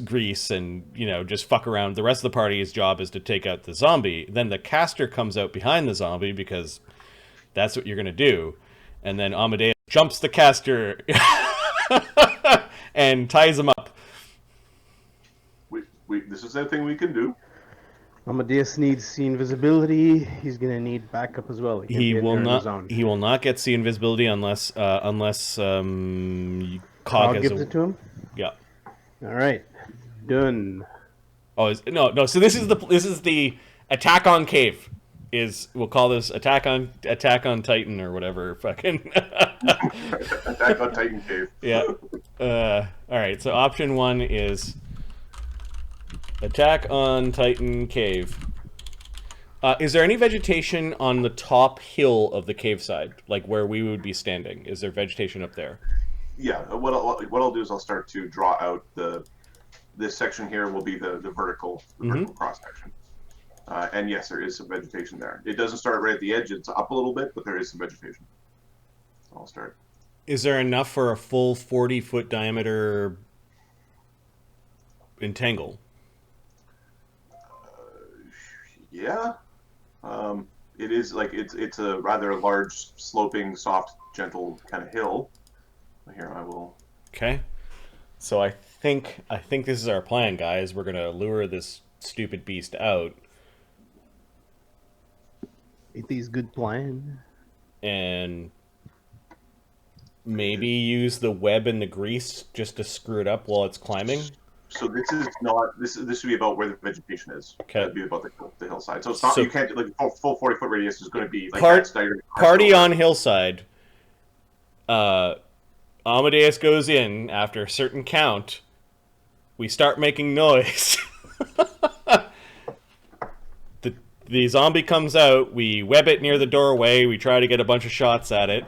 grease and just fuck around. The rest of the party's job is to take out the zombie. Then the caster comes out behind the zombie because that's what you're gonna do, and then Amadeus jumps the caster and ties him up. This is a thing we can do. Amadeus needs see invisibility. He's gonna need backup as well. He will not. He will not get see invisibility unless Cog gives it to him. Yeah. All right. Done. Oh no. So this is the attack on cave. We'll call this attack on Titan or whatever. Fucking attack on Titan cave. Yeah. All right. So option 1 is attack on Titan cave. Is there any vegetation on the top hill of the cave side, like where we would be standing? Is there vegetation up there? Yeah. What I'll do is I'll start to draw out this section here will be the vertical cross section. And yes, there is some vegetation there. It doesn't start right at the edge; it's up a little bit, but there is some vegetation. So I'll start. Is there enough for a full 40-foot diameter entangle? Yeah. It is like it's a rather large, sloping, soft, gentle kind of hill. Here I will. Okay. So I think this is our plan, guys. We're gonna lure this stupid beast out. It is good plan. And maybe use the web and the grease just to screw it up while it's climbing. So this is not this should be about where the vegetation is. Okay. It'd be about the hillside. So it's not you can't like full 40-foot radius is going to be like party on hillside. Amadeus goes in after a certain count. We start making noise. The zombie comes out. We web it near the doorway. We try to get a bunch of shots at it.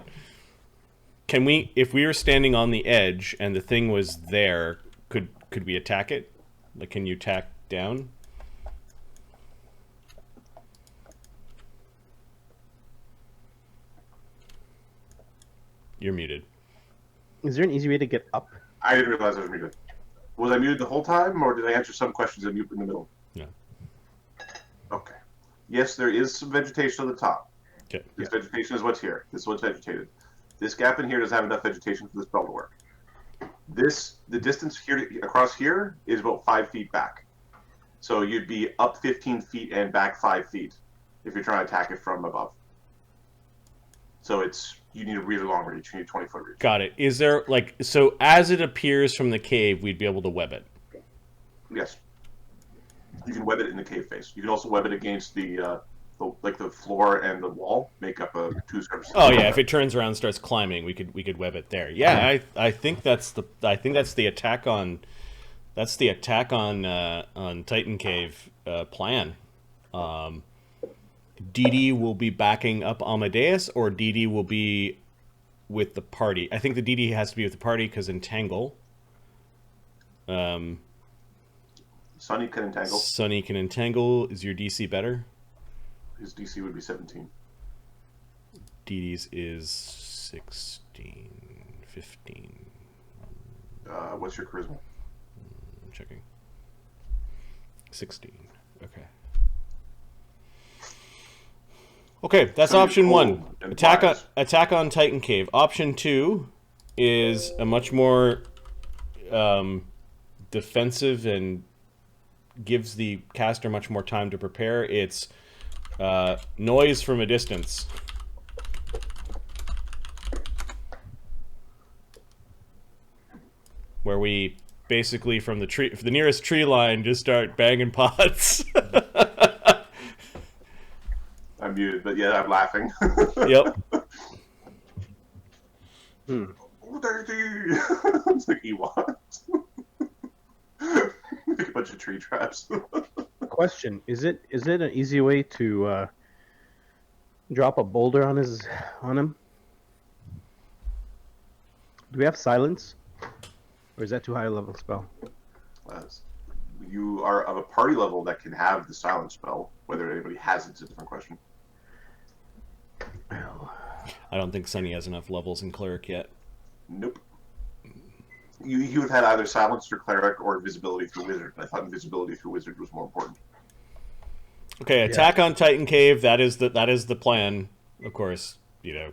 Can we, if we were standing on the edge and the thing was there, could we attack it? Like, can you tack down? You're muted. Is there an easy way to get up? I didn't realize I was muted. Was I muted the whole time, or did I answer some questions and mute in the middle? No. Okay. Yes, there is some vegetation on the top. Okay. This vegetation is what's here. This is what's vegetated. This gap in here doesn't have enough vegetation for this spell to work. The distance here across here is about 5 feet back. So you'd be up 15 feet and back 5 feet if you're trying to attack it from above. So you need a really long reach. You need a 20-foot reach. Got it. Is there, so as it appears from the cave, we'd be able to web it? Yes. You can web it in the cave face. You can also web it against the floor and the wall, make up a 2 surfaces. Oh yeah, if it turns around and starts climbing, we could web it there. Yeah, I think that's the attack on Titan Cave plan. DD will be backing up Amadeus, or DD will be with the party. I think the DD has to be with the party because entangle. Sunny can entangle. Sunny can entangle. Is your DC better? His DC would be 17. DD's is 16, 15. What's your charisma? I'm checking. 16. Okay. Okay, that's option 1. Attack on Titan Cave. Option 2 is a much more defensive and gives the caster much more time to prepare. It's noise from a distance. Where we basically from the nearest tree line just start banging pots. I'm muted, but yeah, I'm laughing. Yep. It's like Ewoks. Like a bunch of tree traps. Question: Is it an easy way to drop a boulder on him? Do we have silence, or is that too high a level spell? You are of a party level that can have the silence spell. Whether anybody has it's a different question. I don't think Sunny has enough levels in Cleric yet. Nope. You have had either silence through cleric or invisibility through wizard. I thought invisibility through wizard was more important. Okay, attack on Titan Cave. That is the plan. Of course,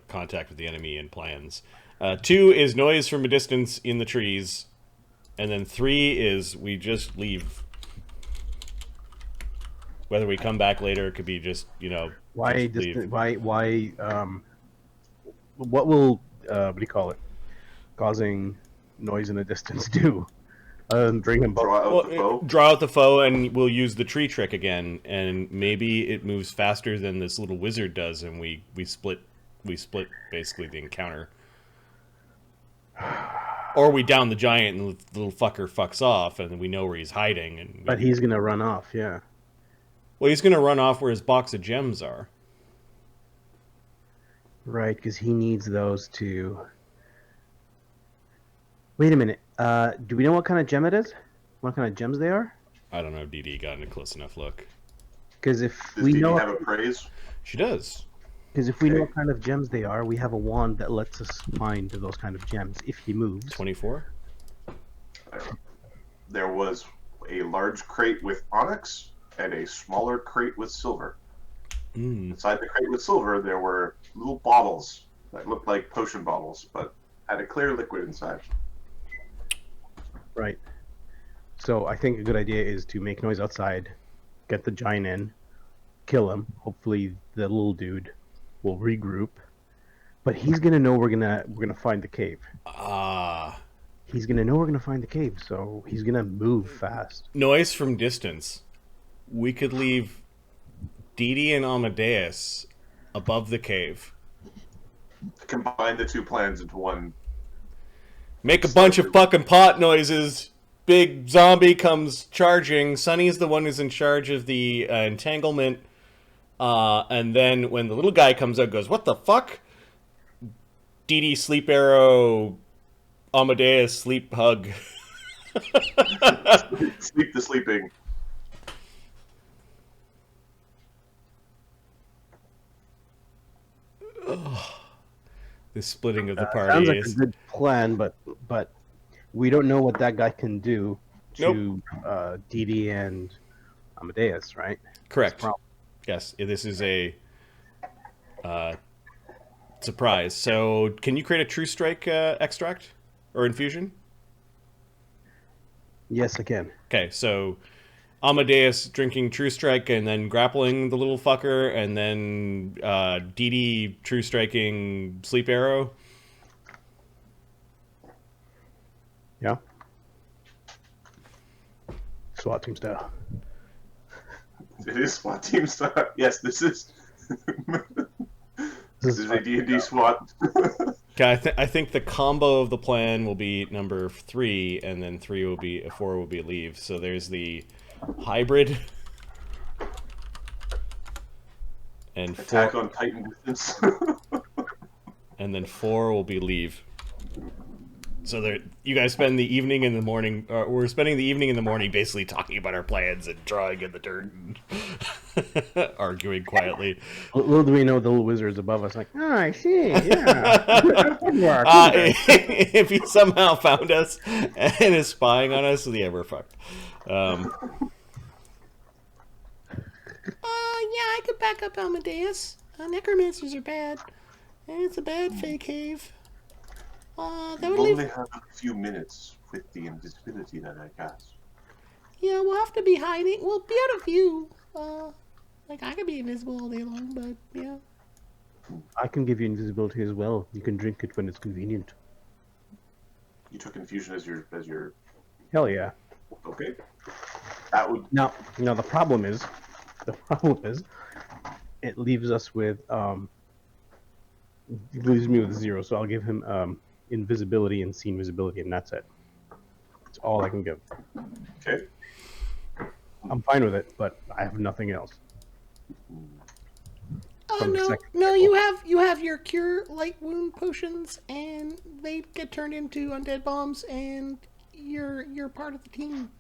contact with the enemy and plans. 2 is noise from a distance in the trees, and then 3 is we just leave. Whether we come back later, it could be just Why? just leave. Why? What will what do you call it? Causing noise in the distance do? Other than bring them both. Draw out the foe. Draw out the foe, and we'll use the tree trick again. And maybe it moves faster than this little wizard does, and we split basically the encounter. Or we down the giant, and the little fucker fucks off, and we know where he's hiding. But he's gonna run off. Yeah. Well, he's gonna run off where his box of gems are. Right, because he needs those to. Wait a minute. Do we know what kind of gem it is? What kind of gems they are? I don't know if DD got a close enough look. Because if Does we DD know, have appraise? She does. because if we know what kind of gems they are, we have a wand that lets us find those kind of gems if he moves. 24. There was a large crate with onyx and a smaller crate with silver. Inside the crate with silver, there were little bottles that looked like potion bottles, but had a clear liquid inside. Right. So I think a good idea is to make noise outside, get the giant in, kill him. Hopefully the little dude will regroup, but he's gonna know we're gonna find the cave. He's gonna know we're gonna find the cave, so he's gonna move fast. Noise from distance. We could leave Didi and Amadeus above the cave. Combine the two plans into one. Make a bunch of fucking pot noises. Big zombie comes charging. Sunny's the one who's in charge of the entanglement. And then when the little guy comes out, goes, "What the fuck?" Didi sleep arrow, Amadeus sleep hug. Sleep the sleeping. The splitting of the party Sounds like is a good plan, but we don't know what that guy can do to Didi and Amadeus, right? correct. Yes, this is a surprise. So, can you create a True Strike extract or infusion? Yes, I can. Okay, so Amadeus drinking True Strike and then grappling the little fucker, and then Didi True Striking Sleep Arrow. Yeah. SWAT team style. It is SWAT team style. Yes, this is. This is a D&D SWAT. Okay, I think the combo of the plan will be number 3, and then 4 will be leave. So there's the hybrid, and Attack on Titan distance. and then 4 will be leave. So you guys spend the evening in the morning. We're spending the evening in the morning, basically talking about our plans and drawing in the dirt and arguing quietly. Little do we know the little wizard's above us, like, oh, I see, yeah. If he somehow found us and is spying on us, yeah, we're fucked. Yeah, I could back up Amadeus. Necromancers are bad. It's a bad fake cave. That would We leave. only have a few minutes with the invisibility that I cast. Yeah, we'll have to be hiding. We'll be out of view. Like I could be invisible all day long, but yeah. I can give you invisibility as well. You can drink it when it's convenient. You took infusion as your. Hell yeah. Okay. That would. Now the problem is, it leaves us with it leaves me with 0. So I'll give him invisibility and scene visibility, and that's it. That's all I can give. Okay. I'm fine with it, but I have nothing else. Oh From the no, second no! level. You have your cure light wound potions, and they get turned into undead bombs, and you're part of the team.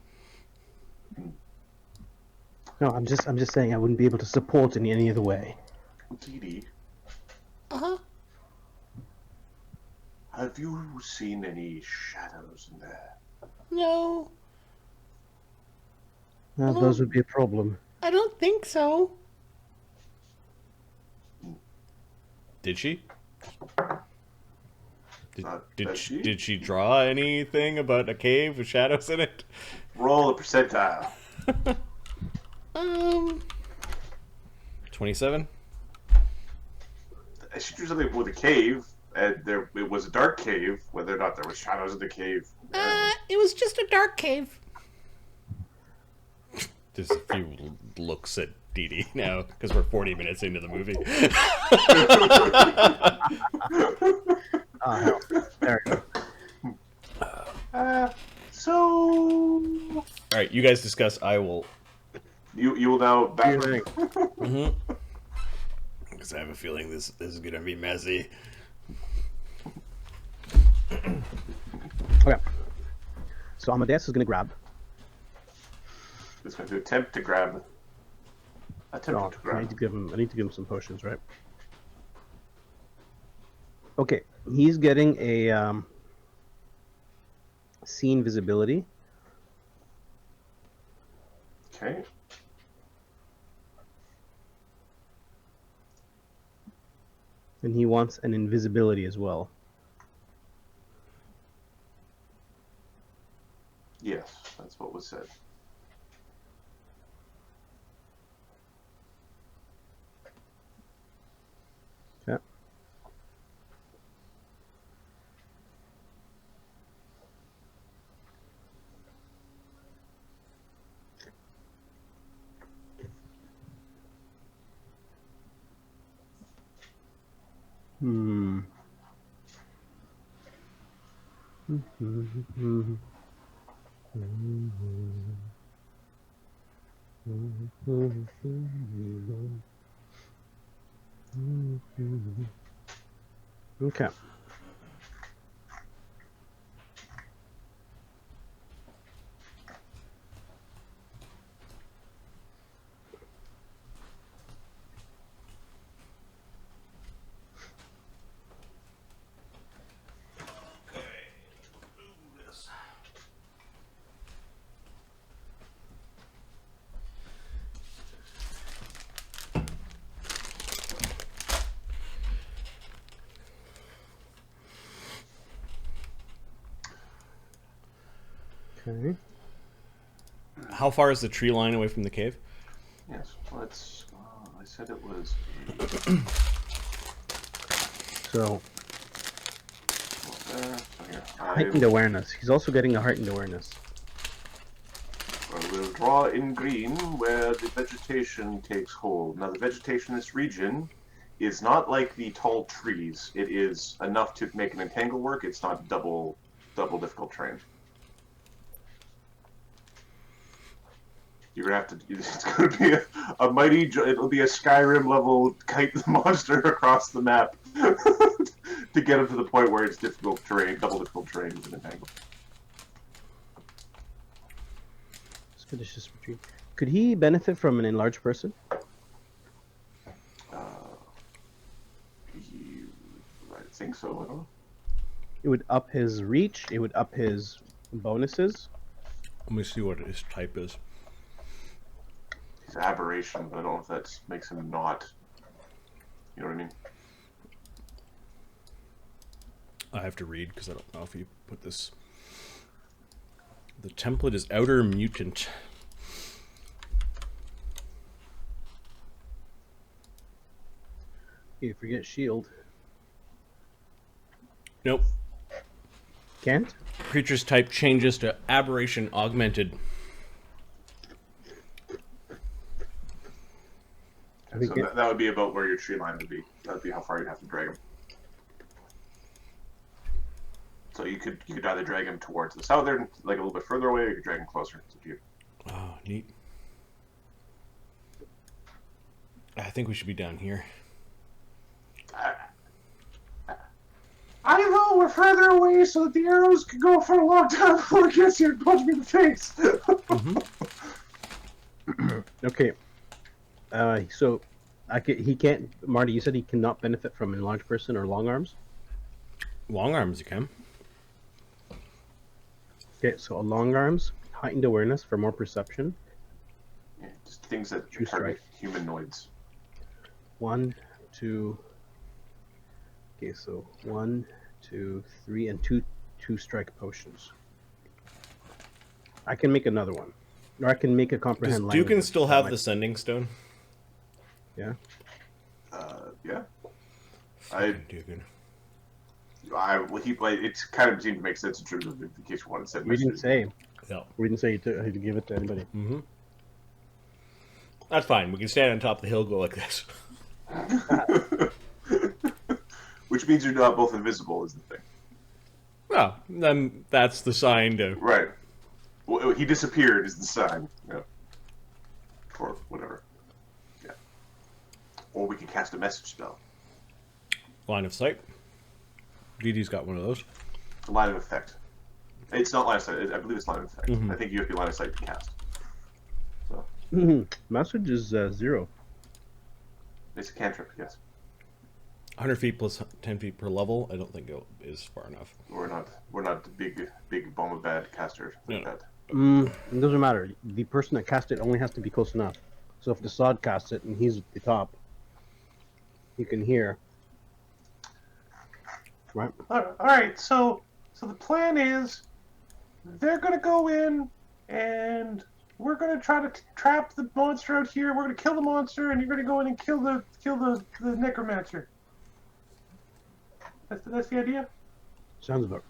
No, I'm just saying I wouldn't be able to support in any other way. TD. Uh huh. have you seen any shadows in there? No, Well, those would be a problem. I don't think so. Did she? Did she draw anything about a cave with shadows in it? Roll a percentile. 27. She drew something with a cave, and it was a dark cave. Whether or not there were shadows in the cave, It was just a dark cave. There's a few looks at Dee Dee now because we're 40 minutes into the movie. Oh, hell. There we go. so All right, you guys discuss. I will. you will now back. Because I have a feeling this is gonna be messy. Okay. So Amadeus is going to grab. It's going to attempt to grab. Oh, Attempt to grab. I need to give him some potions, right? Okay, he's getting a scene visibility. Okay. And he wants an invisibility as well. Yes, that's what was said. Yeah. Hmm. Okay. Okay. How far is the tree line away from the cave? Yes. Let's. I said it was. So So here. heightened awareness. He's also getting a heightened awareness. I will draw in green where the vegetation takes hold. Now, the vegetation in this region is not like the tall trees. It is enough to make an entangle work. It's not double difficult terrain. You're gonna have to. It's gonna be a mighty. It'll be a Skyrim level kite the monster across the map to get him to the point where it's difficult terrain, double difficult terrain with an entangle. Expeditious retreat. Could he benefit from an enlarged person? I think so. I don't know. It would up his reach. It would up his bonuses. Let me see what his type is. He's aberration, but I don't know if that makes him not. You know what I mean? I have to read because I don't know if you put this. The template is outer mutant. You forget shield. Nope. Can't? Creature's type changes to aberration augmented. I think So that would be about where your tree line would be. That would be how far you'd have to drag him. So you could either drag him towards the southern, like a little bit further away, or you could drag him closer. It's up to you. Oh, neat. I think we should be down here. I know we're further away, so that the arrows can go for a long time before it gets here and punch me in the face. Okay. So he can't. Marty, you said he cannot benefit from enlarged person or long arms. Long arms, you can. Okay, so a long arms, heightened awareness for more perception. Yeah, just things that True target humanoids. 1, 2. Okay, so 1, 2, 3, and two strike potions. I can make another one, or I can make a Does comprehend Dukin language. still have the sending stone? Yeah. Yeah. Fucking Dukin. It's kind of seemed to make sense in terms of in case you wanted to send We didn't messages. say. Yeah. We didn't say to give it to anybody. Mm-hmm. That's fine. We can stand on top of the hill, go like this. Which means you're not both invisible, is the thing. Well, then that's the sign to... Right. Well, he disappeared is the sign. Yeah. Or whatever. Yeah. Or we can cast a message spell. Line of sight. DD's got one of those. Line of effect. It's not line of sight. I believe it's line of effect. Mhm. I think you have to be line of sight to cast. So Message is 0. it's a cantrip, yes. 100 feet plus 10 feet per level. I don't think it is far enough. We're not the big bomb of bad casters like No. that. It doesn't matter. The person that cast it only has to be close enough. So if the sod casts it and he's at the top, you can hear. Right? All right. So the plan is they're gonna go in and we're gonna try to trap the monster out here. We're gonna kill the monster, and you're gonna go in and kill the necromancer. That's the idea. Sounds about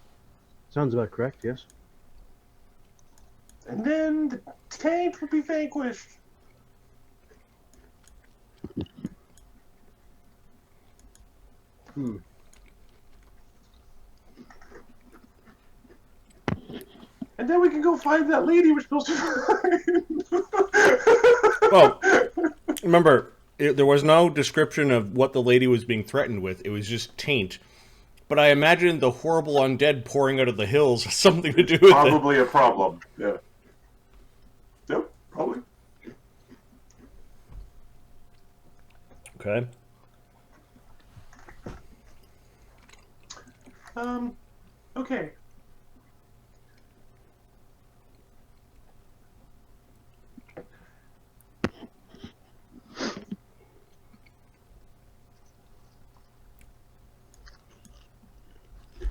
correct. Yes. And then the taint will be vanquished. And then we can go find that lady we're supposed to find. Well, remember, there was no description of what the lady was being threatened with. It was just taint. But I imagine the horrible undead pouring out of the hills has something to do with it. Probably a problem. Yeah. Yep, probably. Okay. Okay.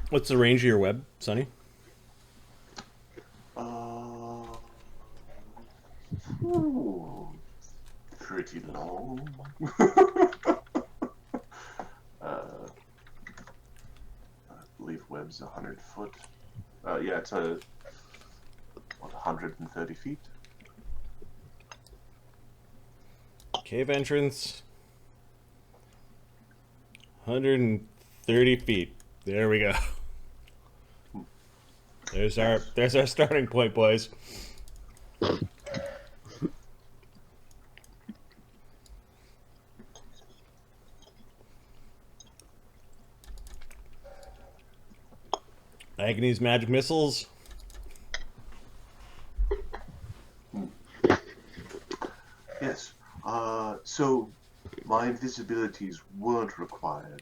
What's the range of your web, Sonny? Pretty long. I believe web's 100 foot. Yeah, it's 130 feet. Cave entrance. 130 feet. There we go. There's our starting point, boys. Agony's magic missiles. Yes. So my invisibilities weren't required.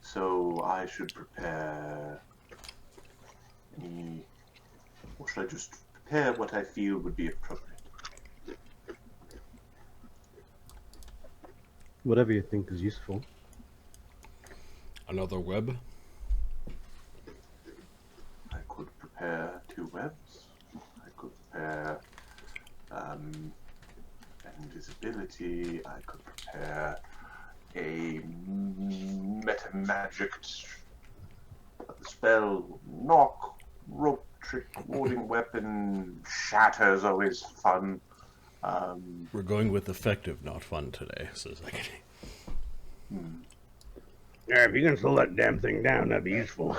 So I should prepare any... Or should I just prepare what I feel would be appropriate? Whatever you think is useful. Another web. I could prepare 2 webs. I could prepare invisibility. I could prepare a meta-magic spell, knock, rope trick, warding weapon, shatter's always fun. We're going with effective, not fun today, says Agony. Yeah, if you can slow that damn thing down, that'd be useful.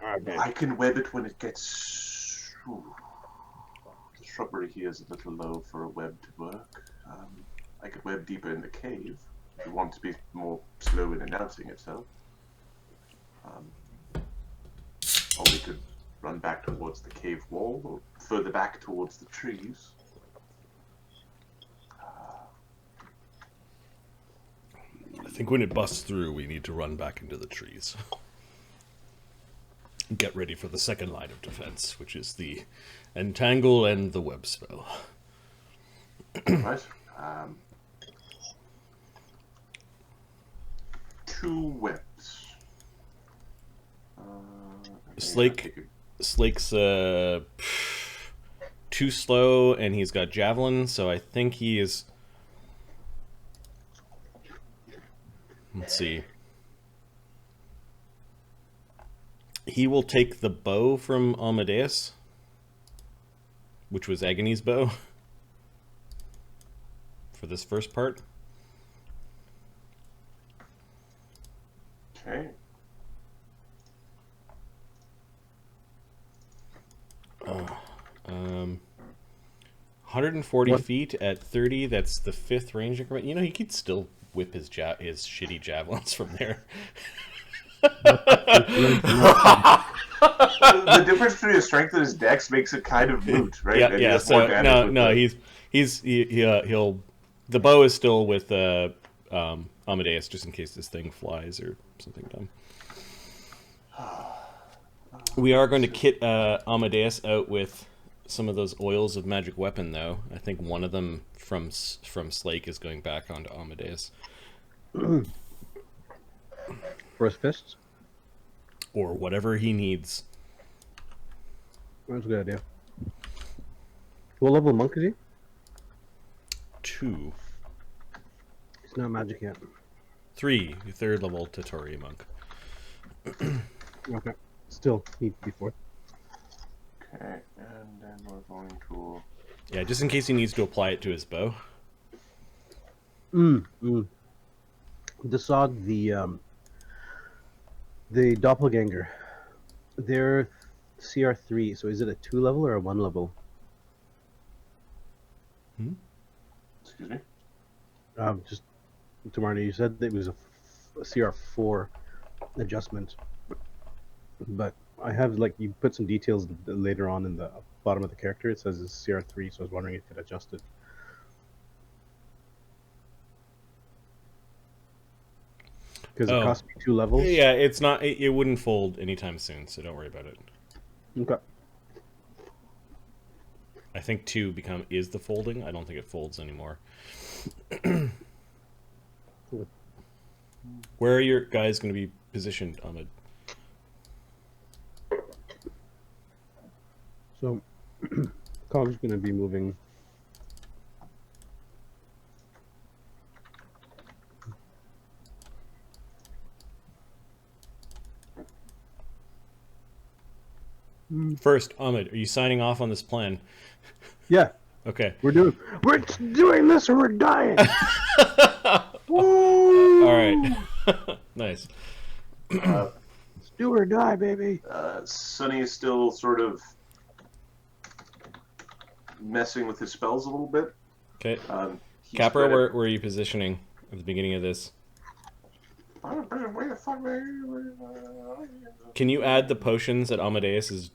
I can web it when it gets... The shrubbery here is a little low for a web to work. I could web deeper in the cave if you want to be more slow in announcing itself. Or we could run back towards the cave wall, or further back towards the trees. think when it busts through, we need to run back into the trees. Get ready for the second line of defense, which is the entangle and the web spell. Right. 2 webs. Slake's too slow, and he's got javelin, so I think he is. Let's see. He will take the bow from Amadeus, which was Agony's bow, for this first part. Okay. 140 feet at 30. That's the 5th range increment. You know, he could still whip his shitty javelins from there. The difference between his strength and his dex makes it kind of moot, right? Yeah, And he yeah. has more So damage no, with he'll. The bow is still with Amadeus, just in case this thing flies or something dumb. We are going to kit Amadeus out with some of those oils of magic weapon, though. I think one of them from Slake is going back onto Amadeus. For his fists? Or whatever he needs. That's a good idea. What level monk is he? 2. It's not magic yet. 3. 3rd level Tatori monk. Okay. Still need to be 4th. Okay, and then we're going to... Yeah, just in case he needs to apply it to his bow. Desog, the doppelganger. They're CR3, so is it a 2 level or a 1 level? Excuse me? Just, Tamarni, you said that it was a CR4 adjustment. But I have, like, you put some details later on in the bottom of the character. It says it's CR3, so I was wondering if it adjusted. Because it cost me 2 levels. Yeah, it's not. It wouldn't fold anytime soon, so don't worry about it. Okay. I think 2 is the folding. I don't think it folds anymore. Where are your guys going to be positioned, Ahmed? So, Cog's going to be moving. First, Ahmed, are you signing off on this plan? Yeah, Okay. we're doing this or we're dying. All right. Nice. Let's do or die, baby. Sonny is still sort of messing with his spells a little bit. Okay. He's Capra, good at- where are you positioning at the beginning of this? Can you add the potions that Amadeus is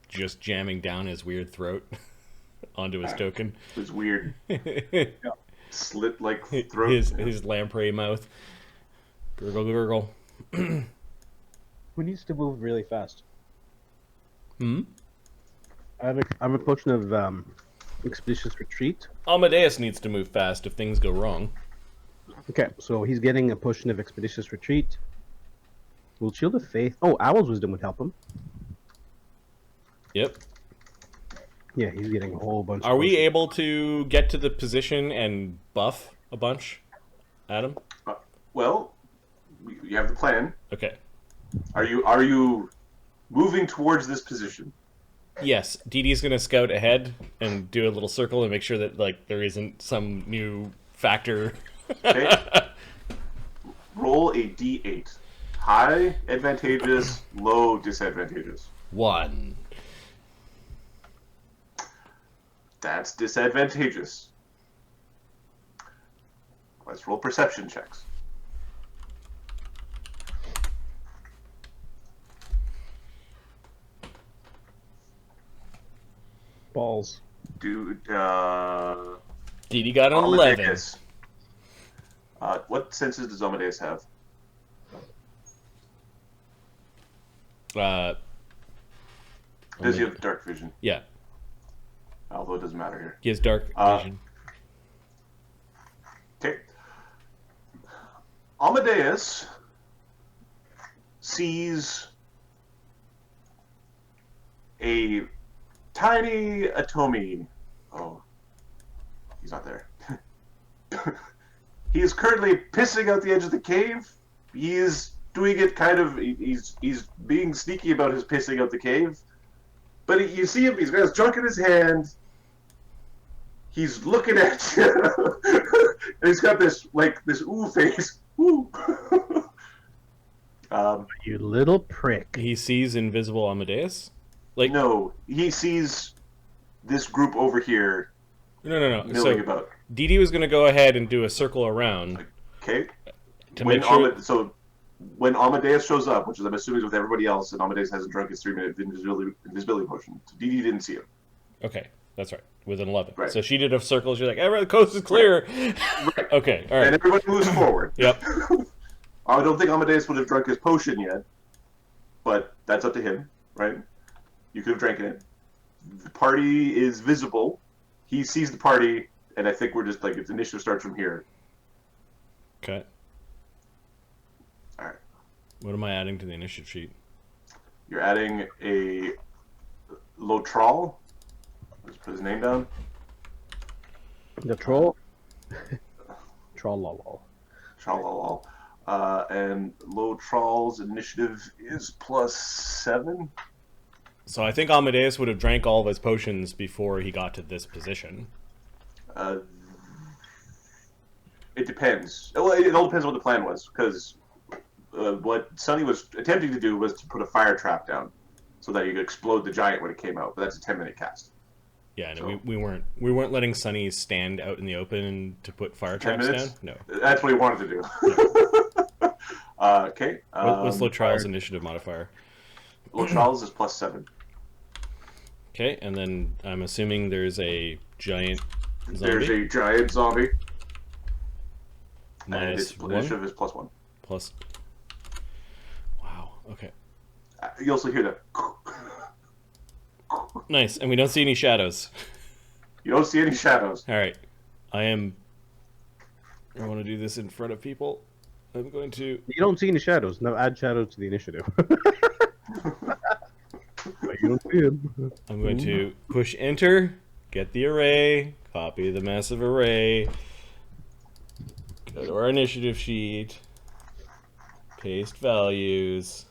just jamming down his weird throat onto his token? His weird slit-like throat. His lamprey mouth. Gurgle, gurgle. Who needs to move really fast? Hmm? I have a potion of expeditious retreat. Amadeus needs to move fast if things go wrong. Okay, so he's getting a potion of expeditious retreat. Will Shield of Faith... Oh, Owl's Wisdom would help him. Yep. Yeah, he's getting a whole bunch. Are we able to get to the position and buff a bunch, Adam? Well, you have the plan. Okay. Are you moving towards this position? Yes, Dee Dee's gonna scout ahead and do a little circle and make sure that there isn't some new factor. Okay. Roll a d8. High advantageous, low disadvantageous. 1. That's disadvantageous. Let's roll perception checks. balls? Dude, Dee Dee got an 11. What senses does Amadeus have? Does he have dark vision? Yeah, Although it doesn't matter here. he has dark vision. Okay. Amadeus sees a tiny Atomi. Oh, he's not there. He is currently pissing out the edge of the cave. He is doing it kind of. He's being sneaky about his pissing out the cave. But you see him. He's got his junk in his hand. He's looking at you, and he's got this ooh face. Ooh. You little prick. He sees invisible Amadeus. Like No, he sees this group over here no. milling So about. Dee Dee was going to go ahead and do a circle around Okay. to make sure. So when Amadeus shows up, which is I'm assuming is with everybody else, and Amadeus hasn't drunk his 3-minute invisibility potion, so Dee Dee didn't see him. Okay, that's right. With an 11. Right. So she did a circle. She's like, the coast is clear. Right. Okay, all And right. everybody moves forward. Yep. I don't think Amadeus would have drunk his potion yet, but that's up to him, right? You could have drank it. The party is visible. He sees the party, and I think we're just its initiative starts from here. Okay. All right. What am I adding to the initiative sheet? You're adding a Lotral. Let's put his name down. The troll? Troll-lol. Troll. And Lotral's initiative is +7. So I think Amadeus would have drank all of his potions before he got to this position. It depends. Well, it all depends on what the plan was, because what Sonny was attempting to do was to put a fire trap down, so that you could explode the giant when it came out. But that's a 10-minute cast. Yeah, no, So- we weren't letting Sunny stand out in the open to put fire 10 traps minutes? down. No. That's what he wanted to do. Okay. What's Lotral's initiative modifier? Lotral's is +7. Okay, and then I'm assuming there's a giant There's zombie a giant zombie, and minus its 1 initiative is +1. plus. Wow. Okay. You also hear that. Nice, and we don't see any shadows. You don't see any shadows. All right, I want to do this in front of people. I'm going to. You don't see any shadows. No, add shadows to the initiative. But you don't see them. I'm going to push enter, get the array, copy the massive array, go to our initiative sheet, paste values.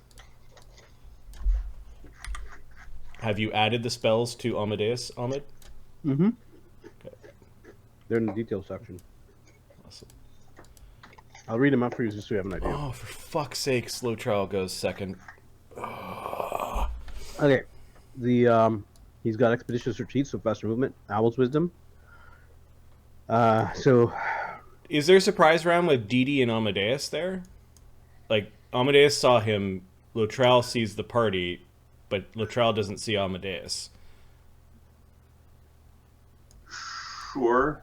Have you added the spells to Amadeus, Ahmed? Mm-hmm. Okay. They're in the details section. Awesome. I'll read them out for you just so you have an idea. Oh, for fuck's sake, Slow Trial goes second. Okay. He's got expeditious retreat, so faster movement, Owl's wisdom. So Is there a surprise round with Dee Dee and Amadeus there? Like, Amadeus saw him, Lotral sees the party, but Lotral doesn't see Amadeus. Sure.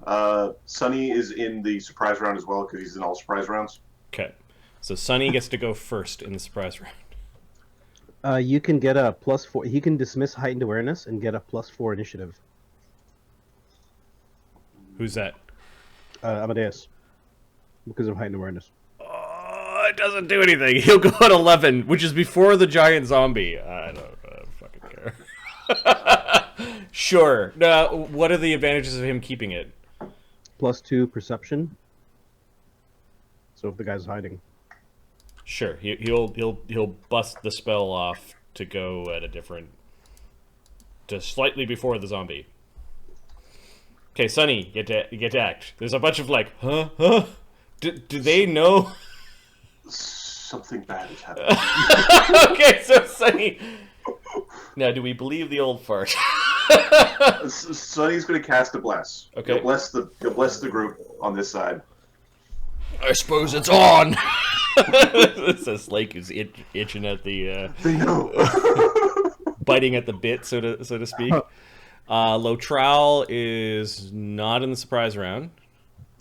Sonny is in the surprise round as well, because he's in all surprise rounds. Okay. So Sunny gets to go first in the surprise round. you can get a +4. He can dismiss heightened awareness and get a +4 initiative. Who's that? Amadeus, because of heightened awareness. Oh, it doesn't do anything. He'll go at 11, which is before the giant zombie. I don't fucking care. Sure. No, what are the advantages of him keeping it? +2 perception. So if the guy's hiding. Sure. He'll bust the spell off to go at to slightly before the zombie. Okay, Sonny, get to act. There's a bunch of huh? Do they know? Something bad is happening. Okay, so Sonny. Now, do we believe the old fart? Sonny's going to cast a bless. Okay. He'll bless the group on this side. I suppose it's on. Says Slake is itching at the They know. biting at the bit, so to speak. Lotral is not in the surprise round.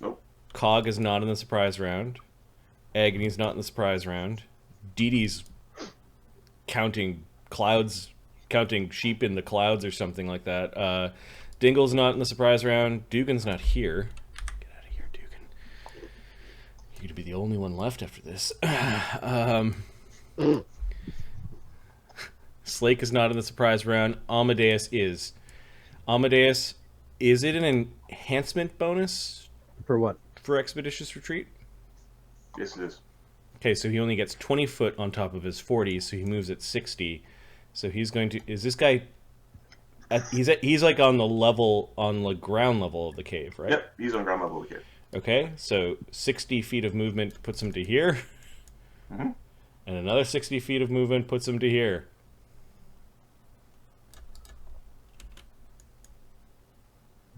Nope. Cog is not in the surprise round. Agony's not in the surprise round. Dee Dee's counting clouds, counting sheep in the clouds or something like that. Dingle's not in the surprise round. Dugan's not here. Get out of here, Dugan. You're gonna be the only one left after this. Slake is not in the surprise round. Amadeus is. Amadeus, is it an enhancement bonus For what? for Expeditious Retreat? Yes, it is. Okay, so he only gets 20 foot on top of his 40, so he moves at 60. So he's going to... Is this guy... He's like on the ground level of the cave, right? Yep, he's on ground level of the cave. Okay, so 60 feet of movement puts him to here. Mm-hmm. And another 60 feet of movement puts him to here.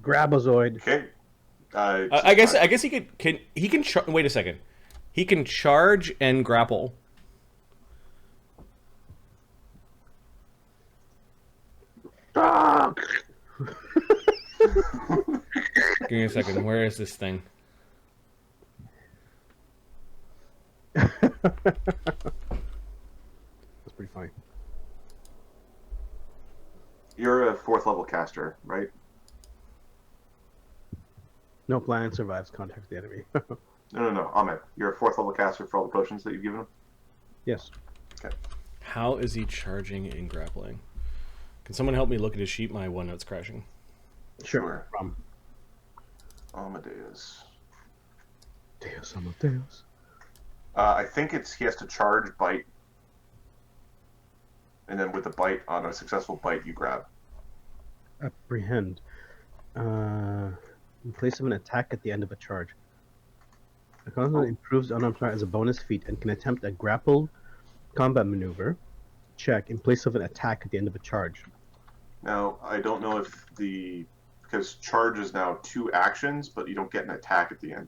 Grabozoid. Okay. I guess he can wait a second. He can charge and grapple. Ah! Give me a second. Where is this thing? That's pretty funny. You're a 4th level caster, right? No plan survives contact with the enemy. No. Ahmed, you're a 4th level caster for all the potions that you've given him? Yes. Okay. How is he charging and grappling? Can someone help me look at his sheet? My OneNote's crashing. Sure. Amadeus. Deus Amadeus. I think he has to charge, bite, and then with the bite, on a successful bite, you grab. Apprehend. In place of an attack at the end of a charge. The constant improves unarmed target as a bonus feat and can attempt a grapple combat maneuver check in place of an attack at the end of a charge. Now, I don't know if because charge is now 2 actions, but you don't get an attack at the end.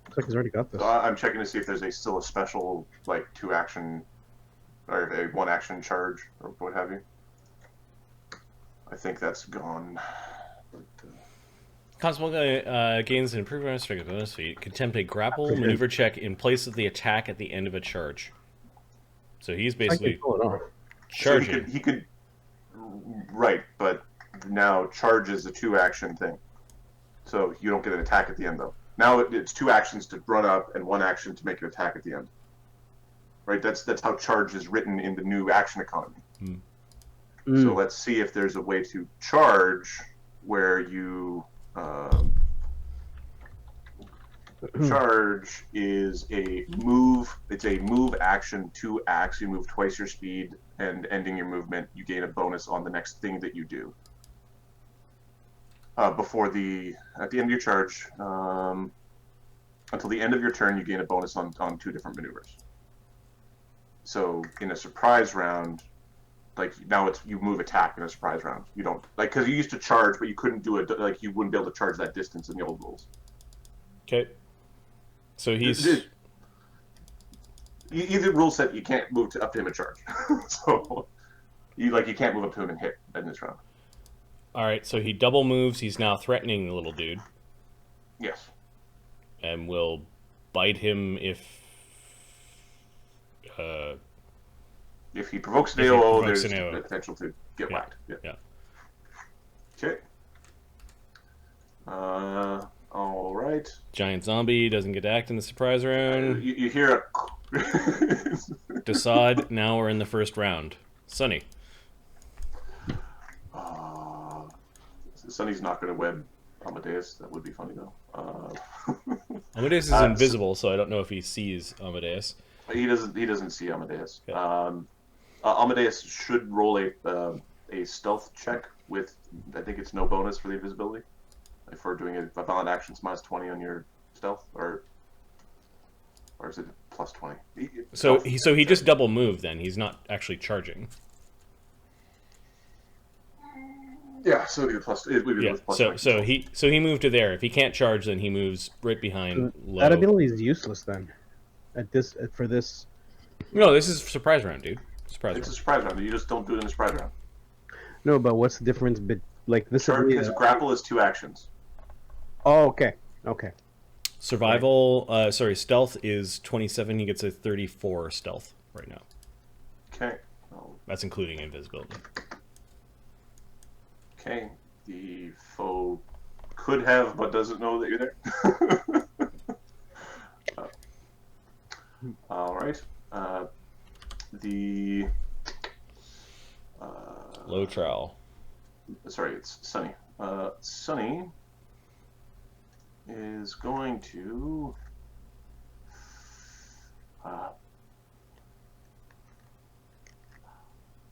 Looks like he's already got this. So I'm checking to see if there's still a special, like, 2 action, or a 1 action charge, or what have you. I think that's gone. Constable gains an improvement strength bonus feat. Can attempt a grapple maneuver check in place of the attack at the end of a charge. So he's I basically can pull it off. charging. So he could, right, but now charge is a 2 action thing. So you don't get an attack at the end, though. Now it's 2 actions to run up and 1 action to make an attack at the end. Right, that's how charge is written in the new action economy. So let's see if there's a way to charge where you charge is a move. It's a move action, 2 acts. You move twice your speed, and ending your movement, you gain a bonus on the next thing that you do. At the end of your charge, until the end of your turn, you gain a bonus on 2 different maneuvers. So in a surprise round, like now you move attack in a surprise round. You don't because you used to charge, but you couldn't do it. Like you wouldn't be able to charge that distance in the old rules. Okay. So he's either rule set you can't move up to him and charge. So you can't move up to him and hit in this round. all right. So he double moves. He's now threatening the little dude, Yes. and will bite him If he provokes an If he AOO, provokes there's an AOO. the potential to get whacked. Yeah. Okay. All right. Giant zombie doesn't get to act in the surprise round. You hear a. Desaad, now we're in the first round. Sunny. Sonny's not going to web Amadeus. That would be funny though. Amadeus is invisible, so I don't know if he sees Amadeus. He doesn't see Amadeus. Okay. Amadeus should roll a stealth check with, I think it's no bonus for the invisibility. If we're doing a violent actions minus 20 on your stealth, or is it plus 20? So he just double moved then. He's not actually charging. Yeah, so it'd be plus. It would be Yeah. plus So 20. he moved to there. If he can't charge, then he moves right behind low. That ability is useless then. For this. No, this is surprise round, dude. Surprise It's a round. surprise round. You just don't do it in a surprise round. No, but what's the difference Like this Shark is has grapple is 2 actions. Oh, okay. Okay. Survival, stealth is 27. He gets a 34 stealth right now. Okay. That's including invisibility. Okay. The foe could have, but doesn't know that you're there. All right. The Low trowel. sorry, it's Sunny. Sunny is going to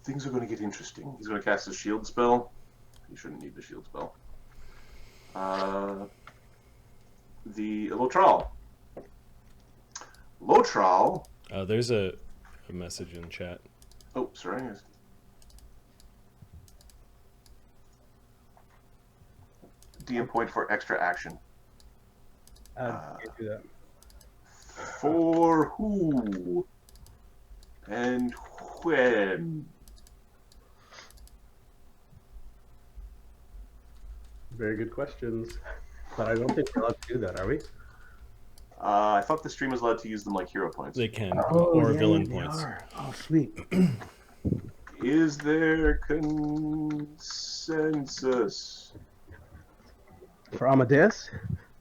things are going to get interesting. He's going to cast a shield spell. He shouldn't need the shield spell. The Lotral. Lotral. There's a message in chat. Oh, sorry. DM point for extra action. Can't do that. For who? And when? Very good questions. But I don't think we're allowed to do that, are we? I thought the stream was allowed to use them like hero points. They can, or villain they points. are. Oh, sweet. Is there consensus? For Amadeus?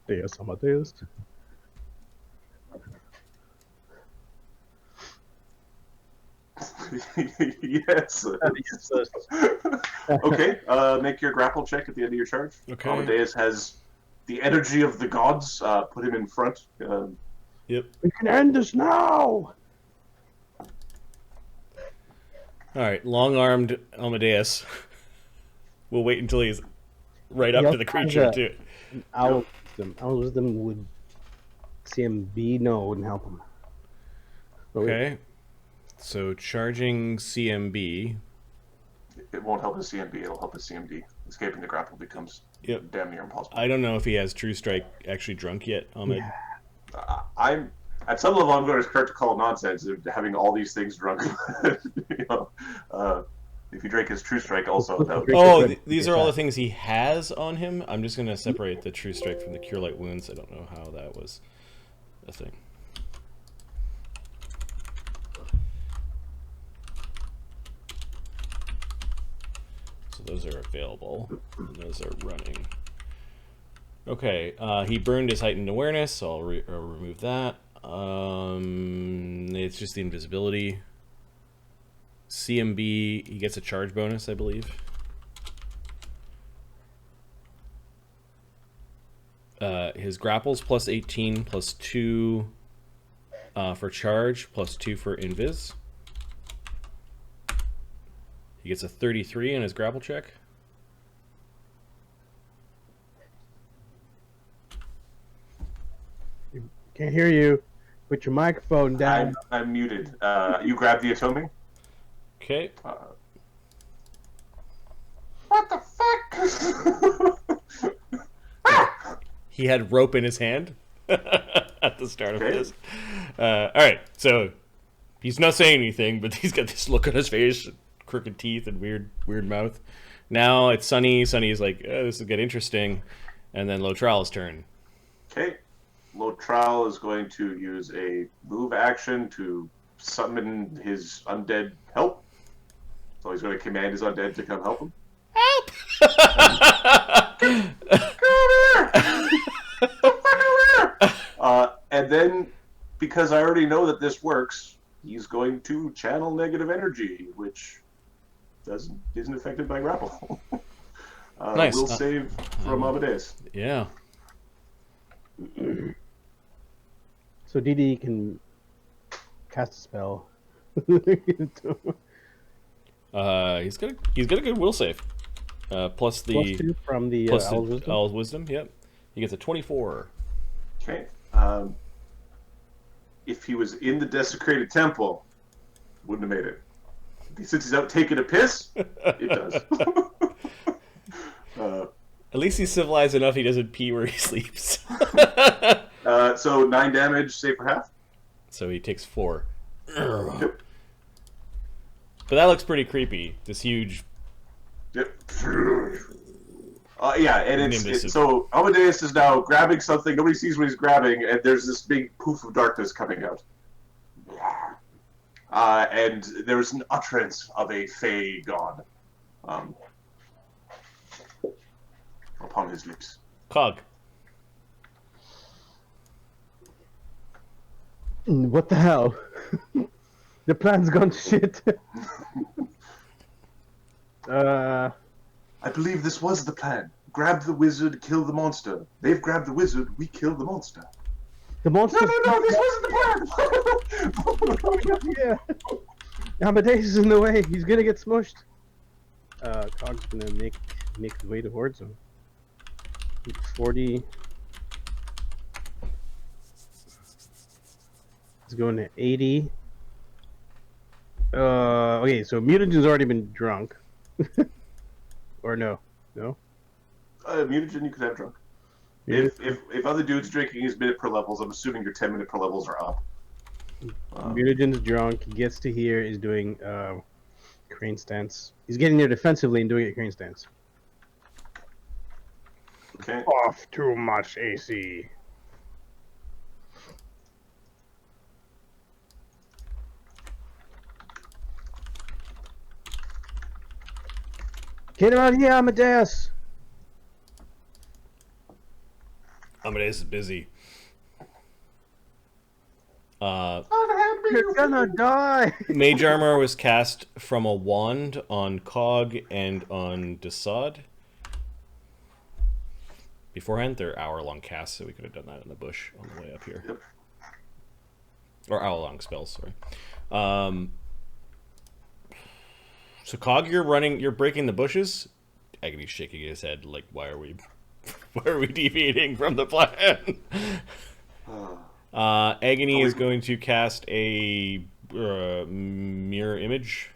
Yes, Amadeus. Yes. Okay, make your grapple check at the end of your charge. Okay. Amadeus has the energy of the gods. Put him in front. Yep. We can end this now! All right, long-armed Amadeus. We'll wait until he's right up to the creature too. Owl wisdom would see him be no, wouldn't help him. But Okay. So charging CMB. It won't help his CMB. It'll help his CMD. Escaping the grapple becomes damn near impossible. I don't know if he has True Strike actually drunk yet, Ahmed. Yeah. I'm at some level. I'm going to start to call nonsense of having all these things drunk. You know, if you drink his True Strike, also. These are all the things he has on him. I'm just going to separate the True Strike from the Cure Light Wounds. I don't know how that was a thing. So those are available, and those are running. Okay, he burned his heightened awareness, so I'll remove that. It's just the invisibility. CMB, he gets a charge bonus, I believe. His grapples plus 18 plus 2 for charge plus 2 for invis. He gets a 33 in his grapple check. Can't hear you. Put your microphone down. I'm muted. You grab the Atomi. Okay. What the fuck? He had rope in his hand at the start of this. All right, so he's not saying anything, but he's got this look on his face, crooked teeth, and weird mouth. Now it's Sunny. Sunny's like, this will get interesting, and then Lotral's turn. Okay. Lotral is going to use a move action to summon his undead help. So he's going to command his undead to come help him. Help! Come over here! Come over here! And then, because I already know that this works, he's going to channel negative energy, which isn't affected by grapple. Nice. We'll save from Amadeus. Yeah. So DD can cast a spell. He's got a good will save. Plus the Plus 2 from the plus Owl's the Wisdom. Owl's Wisdom. Yep. He gets a 24. Okay. If he was in the desecrated temple, wouldn't have made it. Since he's out taking a piss, it does. At least he's civilized enough he doesn't pee where he sleeps. So 9 damage, save for half. So he takes 4. Yep. But that looks pretty creepy. This huge... Yep. Yeah, and so Amadeus is now grabbing something. Nobody sees what he's grabbing, and there's this big poof of darkness coming out. And there's an utterance of a fey god upon his lips. Cog. What the hell? The plan's gone to shit. I believe this was the plan. Grab the wizard, kill the monster. They've grabbed the wizard, we kill the monster. The monster. No, this wasn't the plan! Yeah. Amadeus is in the way. He's gonna get smushed. Cog's gonna make his way towards him. 40. He's going to 80. Okay, so Mutagen's already been drunk. Or no? No? Mutagen you could have drunk. If other dudes drinking his minute per levels, I'm assuming your 10-minute per levels are up. Mutagen's drunk. He gets to here. Is doing crane stance. He's getting there defensively and doing a crane stance. Okay. Off too much AC. Get him out of here, Amadeus! Amadeus is busy. You're gonna die! Mage armor was cast from a wand on Cog and on Desaad. Beforehand, they're hour-long casts, so we could have done that in the bush on the way up here. Yep. Or hour-long spells, sorry. So Cog, you're breaking the bushes? Agony's shaking his head, like, why are we deviating from the plan? Agony is going to cast a mirror image.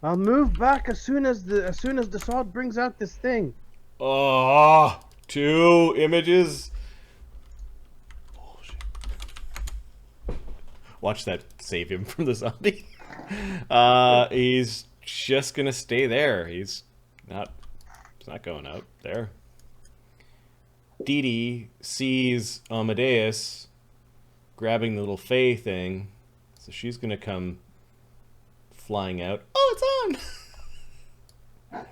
I'll move back as soon as the sword brings out this thing. Oh, 2 images. Oh, shit. Watch that save him from the zombie. He's just gonna stay there. He's not going out there. Dee Dee sees Amadeus grabbing the little fey thing, so she's gonna come flying out. Oh, it's on!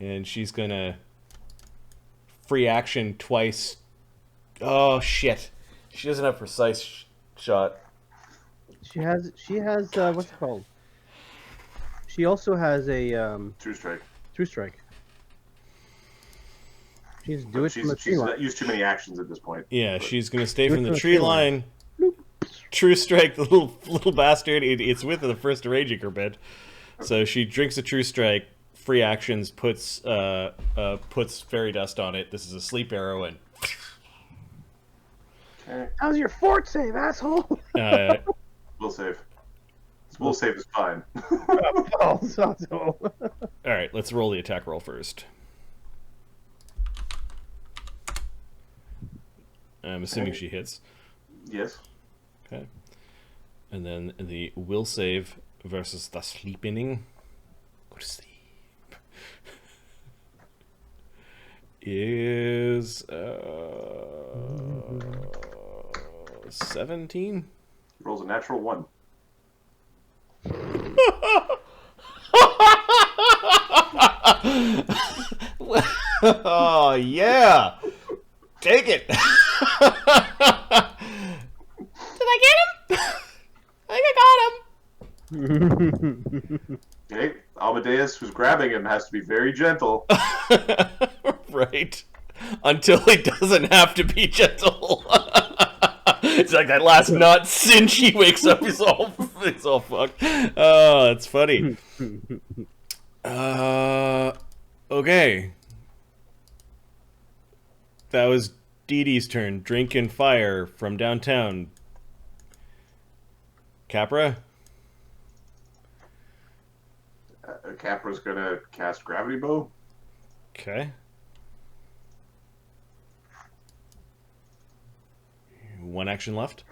And she's gonna free action twice. Oh shit! She doesn't have precise shot. She has what's it called? She also has a True strike. True strike. She's not used too many actions at this point. Yeah, but she's gonna stay from the tree line. True strike, the little bastard. It's with the first rage increment. So she drinks a true strike. Free actions puts fairy dust on it. This is a sleep arrow and. Okay. How's your fort save, asshole? Will save. Will save is fine. All right, let's roll the attack roll first. I'm assuming she hits. Yes. Okay. And then the will save versus the sleeping. Go to sleep. Is 17? Rolls a natural 1. Oh yeah, take it. Did I get him? I think I got him. Okay, Amadeus, who's grabbing him, has to be very gentle. Right, until he doesn't have to be gentle. It's like that last nut cinch. He wakes up. He's all fucked. Oh, that's funny. Okay. That was Dee Dee's turn. Drink and fire from downtown. Capra? Capra's gonna cast Gravity Bow. Okay. One action left.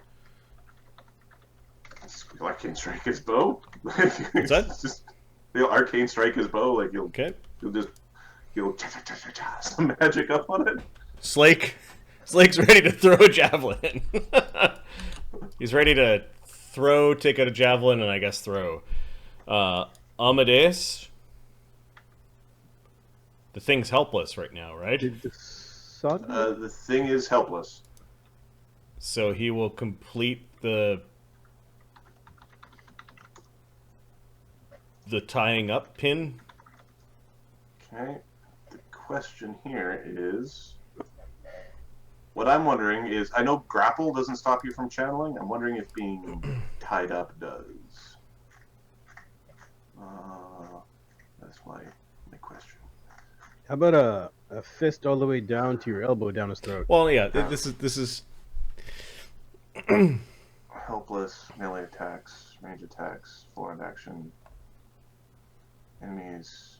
Arcane Strike his bow. What's that? Just, arcane strike his bow. Like he'll you some magic up on it. Slake's ready to throw a javelin. He's ready to take out a javelin, and I guess throw. Amadeus, the thing's helpless right now, right? Did the sun? The thing is helpless. So he will complete the tying up pin. Okay. The question here is, what I'm wondering is, I know grapple doesn't stop you from channeling. I'm wondering if being tied up does. That's my question. How about a fist all the way down to your elbow down his throat? Well, yeah, this is Helpless, melee attacks, range attacks, full end action, enemies.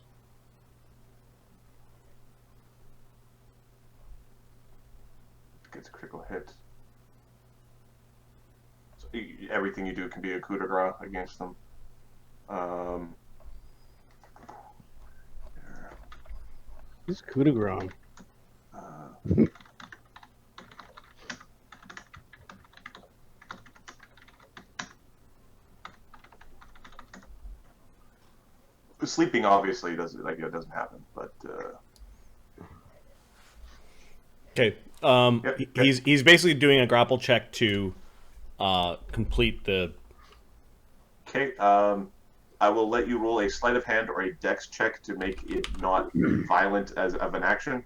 Gets a critical hit. So everything you do can be a coup de grace against them. This coup de grace. Sleeping obviously doesn't happen, but okay. Yep. He's basically doing a grapple check to complete the. Okay, I will let you roll a sleight of hand or a dex check to make it not violent as of an action.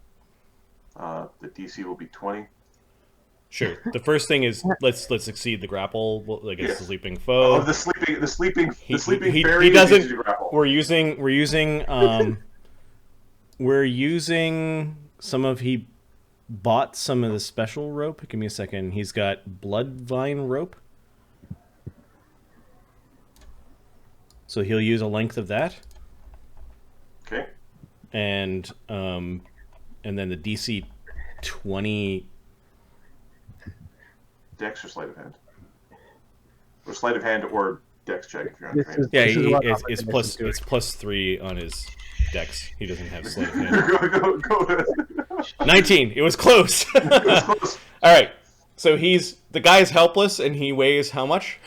The DC will be 20. Sure. The first thing is let's succeed the grapple against the sleeping foe. Oh, the sleeping He fairy doesn't. is easy to grapple. We're using some of he bought some of the special rope. Give me a second. He's got blood vine rope. So he'll use a length of that. Okay. And then the DC 20. Dex or sleight of hand? Or sleight of hand or dex check if you're untrained. Yeah, This is what it's +3 on his dex. He doesn't have sleight of hand. go. 19. It was close. It was close. All right. So the guy's helpless, and he weighs how much?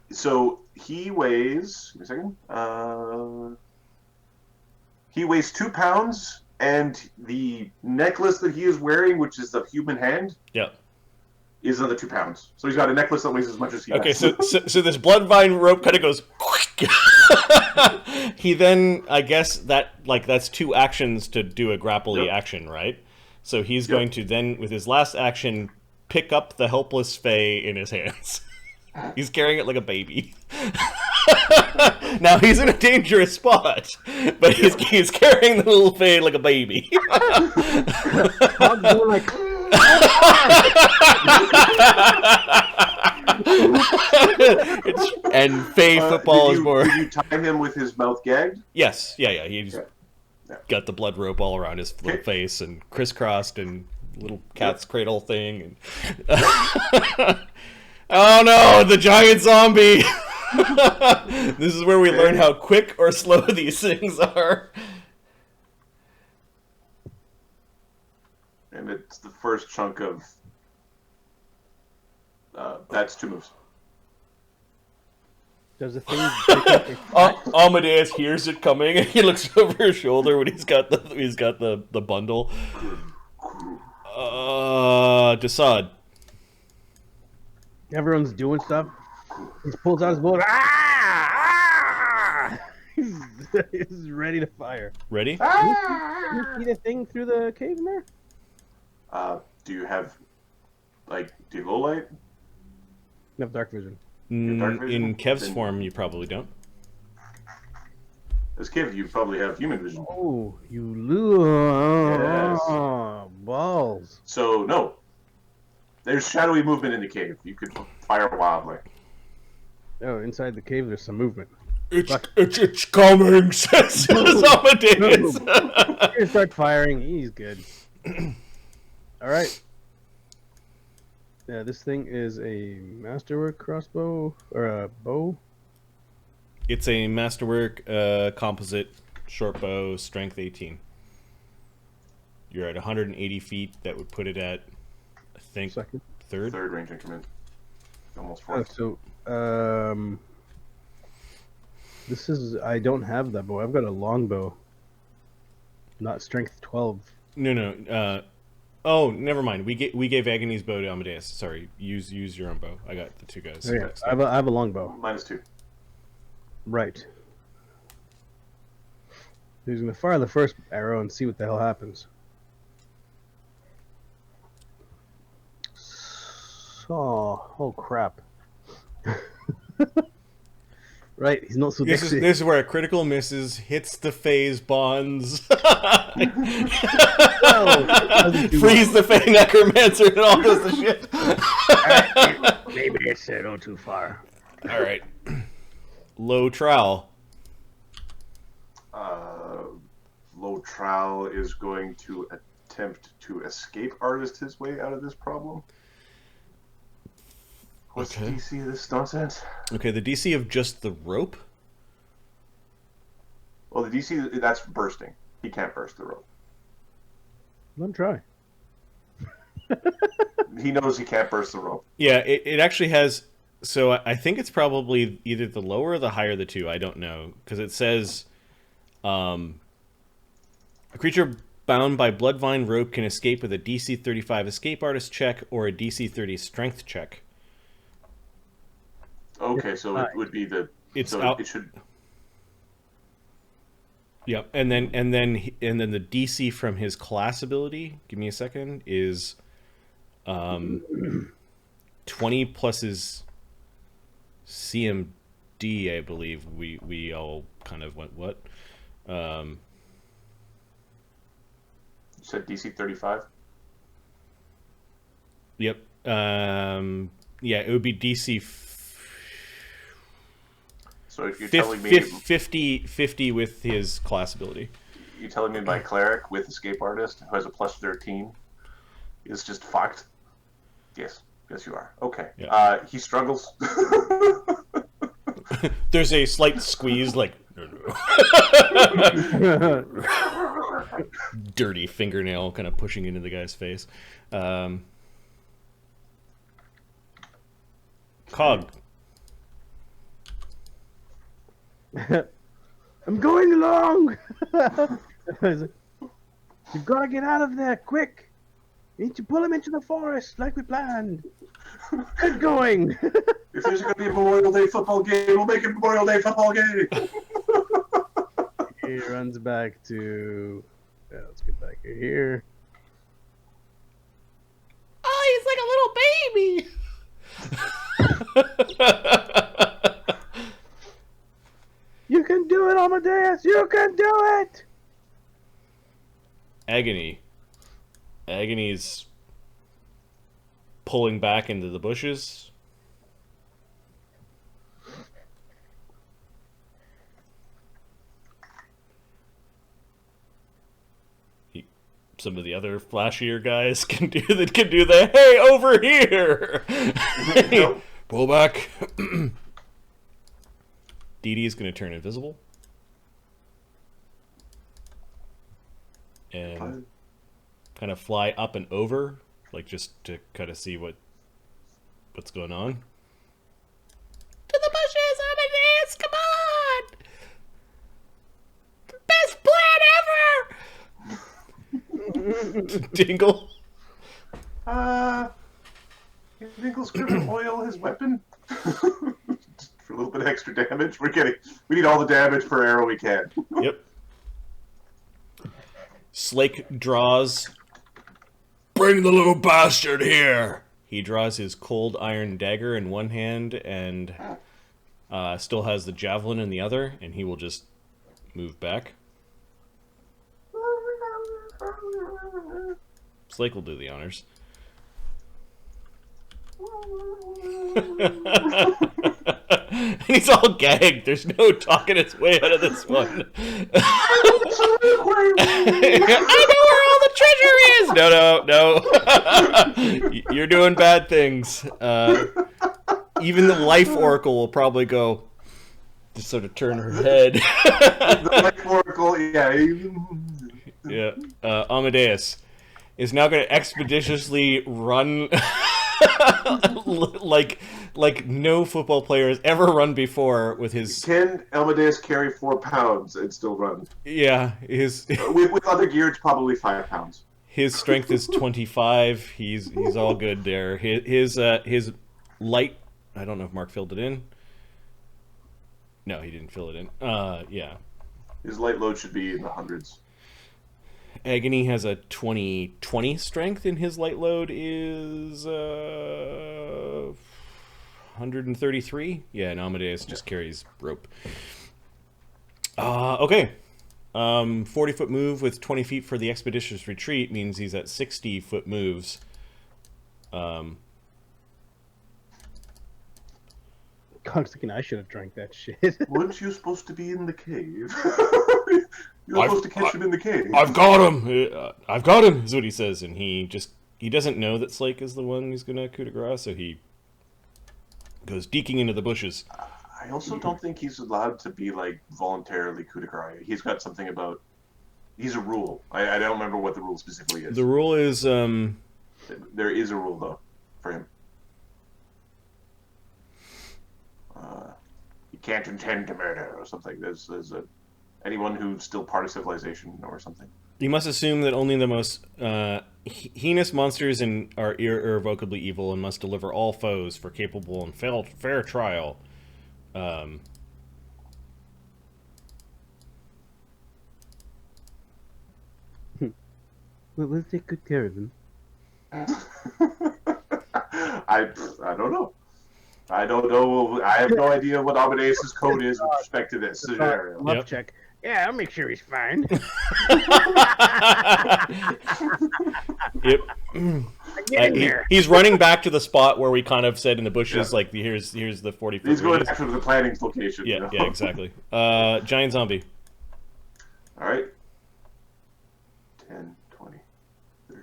So he weighs. Give me a second. He weighs 2 pounds, and the necklace that he is wearing, which is the human hand, Yep. is another 2 pounds. So he's got a necklace that weighs as much as he Okay, has. so this blood vine rope kind of goes. He then, I guess that's 2 actions to do a grapple-y action, right? So he's going to then, with his last action, pick up the helpless Fae in his hands. He's carrying it like a baby. Now he's in a dangerous spot, but he's carrying the little Fae like a baby. I'm going like, and Fae football is more. Did you tie him with his mouth gagged? Yes, yeah. He's got the blood rope all around his little face and crisscrossed and little cat's cradle thing. And oh no, the giant zombie! This is where we learn how quick or slow these things are. And it's the first chunk of. That's 2 moves. does the thing pick up a Amadeus hears it coming, and he looks over his shoulder when he's got the bundle. Desaad. Everyone's doing stuff. He pulls out his bullet. He's ready to fire. Ready? Can you see the thing through the cave in there? Do you have, do you low light? You have dark vision. Dark vision? In Kev's Then- form, you probably don't. As Kev, you probably have human vision. Oh, you lose. Yes. Balls. So, no. There's shadowy movement in the cave. You could fire wildly. Oh, inside the cave there's some movement. It's coming, says Amadeus. You're gonna start firing. He's good. All right. Yeah, this thing is a masterwork crossbow or a bow. It's a masterwork composite Short bow, strength 18. You're at 180 feet. That would put it at, I think, Second. third. Third range increment. Almost Oh, fourth. so, this is... I don't have that bow. I've got a longbow. Not strength 12. No. Oh, never mind. We gave Agony's bow to Amadeus. Sorry, use your own bow. I got the two guys. Oh, yeah. I have a longbow. -2. Right. He's gonna fire the first arrow and see what the hell happens. Oh crap. Right, he's not so This dexy. is where a critical misses, hits the phase bonds, freeze the Fey Necromancer, and all goes to shit. Maybe it's a little too far. All right. Low trowel. Low Trowel is going to attempt to escape artist his way out of this problem. What's Okay. the DC of this nonsense? Okay, the DC of just the rope? Well, the DC, that's bursting. He can't burst the rope. Let him try. He knows he can't burst the rope. Yeah, it actually has... So I think it's probably either the lower or the higher of the two. I don't know. Because it says... a creature bound by Bloodvine rope can escape with a DC 35 escape artist check or a DC 30 strength check. Okay, so it would be the... It's so out- it should... Yep, and then the DC from his class ability, give me a second, is 20 plus his CMD, I believe. We all kind of went what? You said DC 35? Yep. Yeah, it would be DC So if you're telling me... 50 with his class ability. You're telling me my cleric with escape artist who has a plus 13 is just fucked? Yes. Yes, you are. Okay. Yeah. He struggles. There's a slight squeeze, like... dirty fingernail kind of pushing into the guy's face. Cog. I'm going along. You've got to get out of there quick. You need to pull him into the forest like we planned. Get going. If there's going to be a Memorial Day football game, we'll make it a Memorial Day football game. He runs back to... Yeah, let's get back here. Oh, he's like a little baby. You can do it, Amadeus. You can do it. Agony's pulling back into the bushes. Some of the other flashier guys can do the hey, over here. Nope. Pull back. Dee Dee's going to turn invisible. And kind of fly up and over, like just to kind of see what's going on. To the bushes, Amadeus, come on! Best plan ever! Dingle. Dingle scribble oil his weapon. For a little bit of extra damage. We need all the damage per arrow we can. Yep. Slake draws. Bring the little bastard here! He draws his cold iron dagger in one hand and still has the javelin in the other, and he will just move back. Slake will do the honors. And he's all gagged. There's no talking his way out of this one. I know where all the treasure is! No. You're doing bad things. Even the Life Oracle will probably go, Just sort of turn her head. The metaphorical, yeah. Yeah. Amadeus is now going to expeditiously run like no football player has ever run before with his. Can Amadeus carry 4 pounds and still run? Yeah, his With other gear, it's probably 5 pounds. his strength is 25. He's all good there. His light. I don't know if Mark filled it in. No, he didn't fill it in. Yeah. His light load should be in the hundreds. Agony has a 20 strength, and his light load is 133. Yeah, and Amadeus just carries rope. Okay. 40-foot move with 20 feet for the expeditious retreat means he's at 60-foot moves. I was thinking I should have drank that shit. Weren't you supposed to be in the cave? You were supposed to catch him in the cave. I've got him! I've got him, is what he says, and he doesn't know that Slake is the one who's gonna coup de grace, so he goes deeking into the bushes. I also don't think he's allowed to be, like, voluntarily coup de grace. He's got something about... He's a rule. I don't remember what the rule specifically is. The rule is, There is a rule, though, for him. You can't intend to murder, or something. There's anyone who's still part of civilization, or something. you must assume that only the most heinous monsters are irrevocably evil and must deliver all foes for capable and fair trial. Well, let's take good care of him. I don't know. I don't know. I have no idea what Amadeus' code is with respect to this scenario. Love Yep. check. Yeah, I'll make sure he's fine. Yep. Get in there. He's running back to the spot where we kind of said in the bushes, Yeah. like here's the 40-foot He's going radius. after the planning location. Yeah, you know? yeah, exactly. Giant zombie. All right. 10, 20, 30.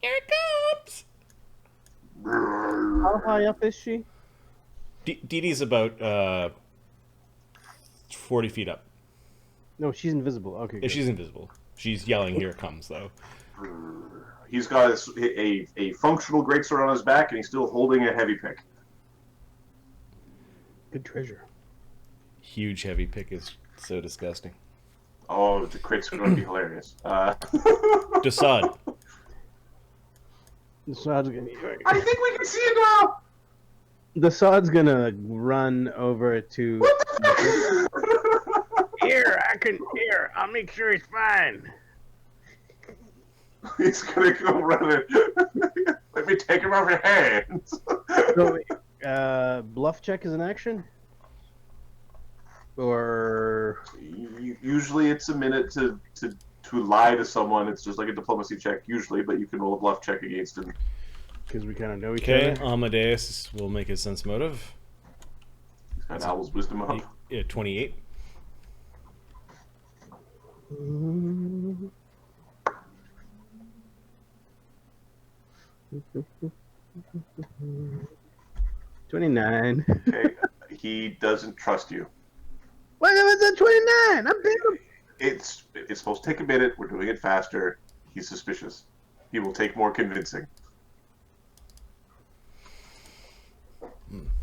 Here it comes. How high up is she? Dee Dee's about 40 feet up. No, she's invisible. Okay, If good. she's invisible. She's yelling, "Here it comes!" Though. He's got a functional greatsword on his back, and he's still holding a heavy pick. Good treasure. Huge heavy pick is so disgusting. Oh, the crits are going to be hilarious. Desaad. The sod's gonna. I think we can see it now. The sod's gonna run over to. Here, I'll make sure he's fine. He's gonna go running. Let me take him off your hands. So, bluff check is an action, or Usually, it's a minute to lie to someone. It's just like a diplomacy check, usually, but you can roll a bluff check against him. because we kind of know each Okay, other. Amadeus will make his sense motive. He's got Owl's wisdom up. 28. $29. Okay, he doesn't trust you. What was that? 29. I'm big. It's supposed to take a minute. We're doing it faster. He's suspicious. He will take more convincing.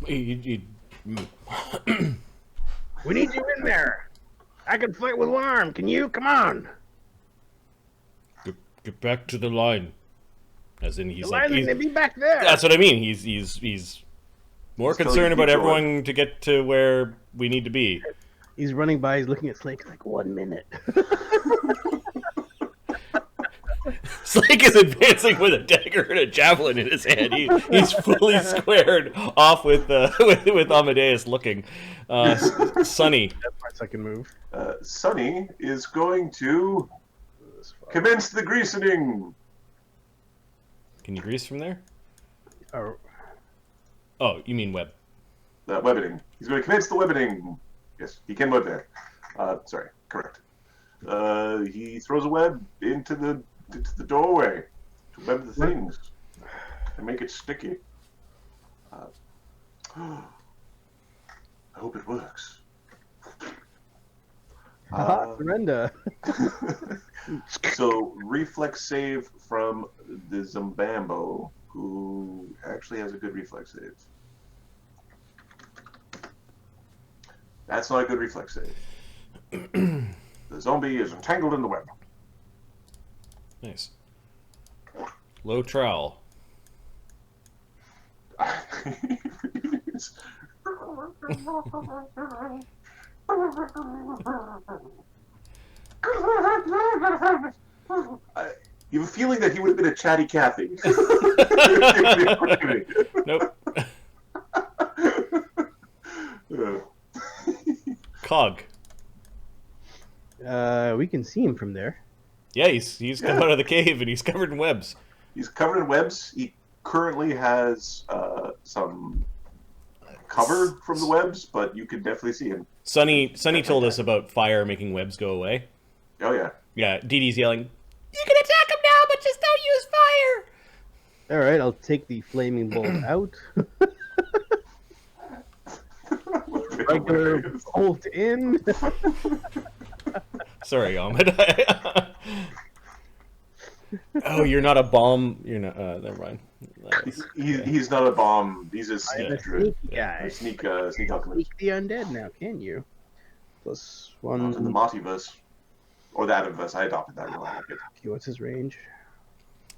We need you in there. I can fight with one arm. Can you? Come on. Get back to the line. As in, he's The like, line's gonna be back there. that's what I mean. He's more He's telling concerned you about keep going. everyone to get to where we need to be. He's running by. He's looking at Slake like 1 minute. Slake is advancing with a dagger and a javelin in his hand. He's fully squared off with Amadeus looking. Sonny. That's my second move. Sonny is going to commence the greasening. Can you grease from there? Oh, Oh, you mean web. Webbening. He's going to commence the webbening. Yes, he can web there. Sorry, correct. He throws a web into the doorway to web the things and make it sticky. I hope it works. Surrender. So, reflex save from the Zimbambo, who actually has a good reflex save. That's not a good reflex save. The zombie is entangled in the web. Nice. Low trowel. You have a feeling that he would have been a chatty Cathy. Nope. Cog. We can see him from there. Yeah, he's come out of the cave and he's covered in webs. He's covered in webs. He currently has some cover from the webs, but you can definitely see him. Sonny told us about fire making webs go away. Oh yeah. Yeah, Dee Dee's yelling, "You can attack him now, but just don't use fire!" All right, I'll take the flaming bolt out. Regular bolt in. Sorry, Ahmed. Oh, you're not a bomb. You're not. Never mind. He's not a bomb. He's a I'm a sneak sneaky guy. sneak alchemist. Sneak the undead now, can you? Plus Not in the one. multiverse. Or the Adamverse. I adopted that real quick. Okay, what's his range?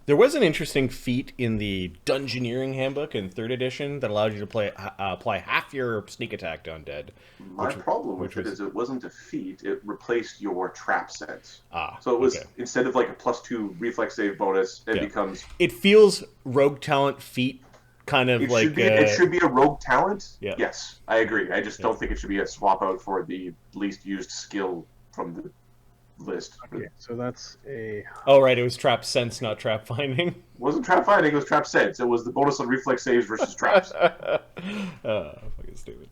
There was an interesting feat in the Dungeoneering Handbook in 3rd edition that allowed you to apply half your sneak attack to undead. My problem with it is it wasn't a feat. It replaced your trap set. Ah, So it was, okay. instead of like a +2 reflex save bonus, it Yeah. becomes... It feels rogue talent feat kind of It like. should be a rogue talent. Yeah. Yes, I agree. I just don't think it should be a swap out for the least used skill from the list. Okay, so that's a. Oh right, it was trap sense, not trap finding. It wasn't trap finding, it was trap sense. It was the bonus on reflex saves versus traps. Fucking stupid.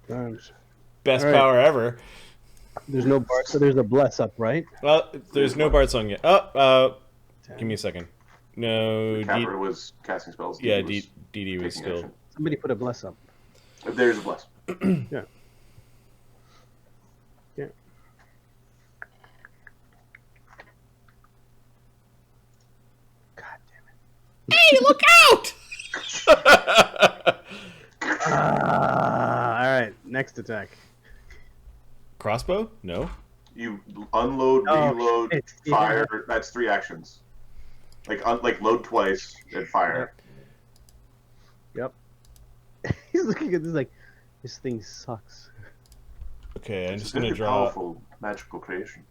Times. Best All right. power ever. There's no bar, so there's a bless up, right? Well, there's no Bard song yet. Give me a second. No, Capra was casting spells. yeah, Dee Dee was taking still. action. Somebody put a bless up. There's a bless. Yeah. Yeah. God damn it. Hey, look out! All right, next attack. Crossbow? No. You unload, Oh, reload, shit, yeah. fire. That's 3 actions. Like load twice and fire. Yep. He's looking at this like, this thing sucks. Okay, I'm It's just a gonna very draw. powerful magical creation.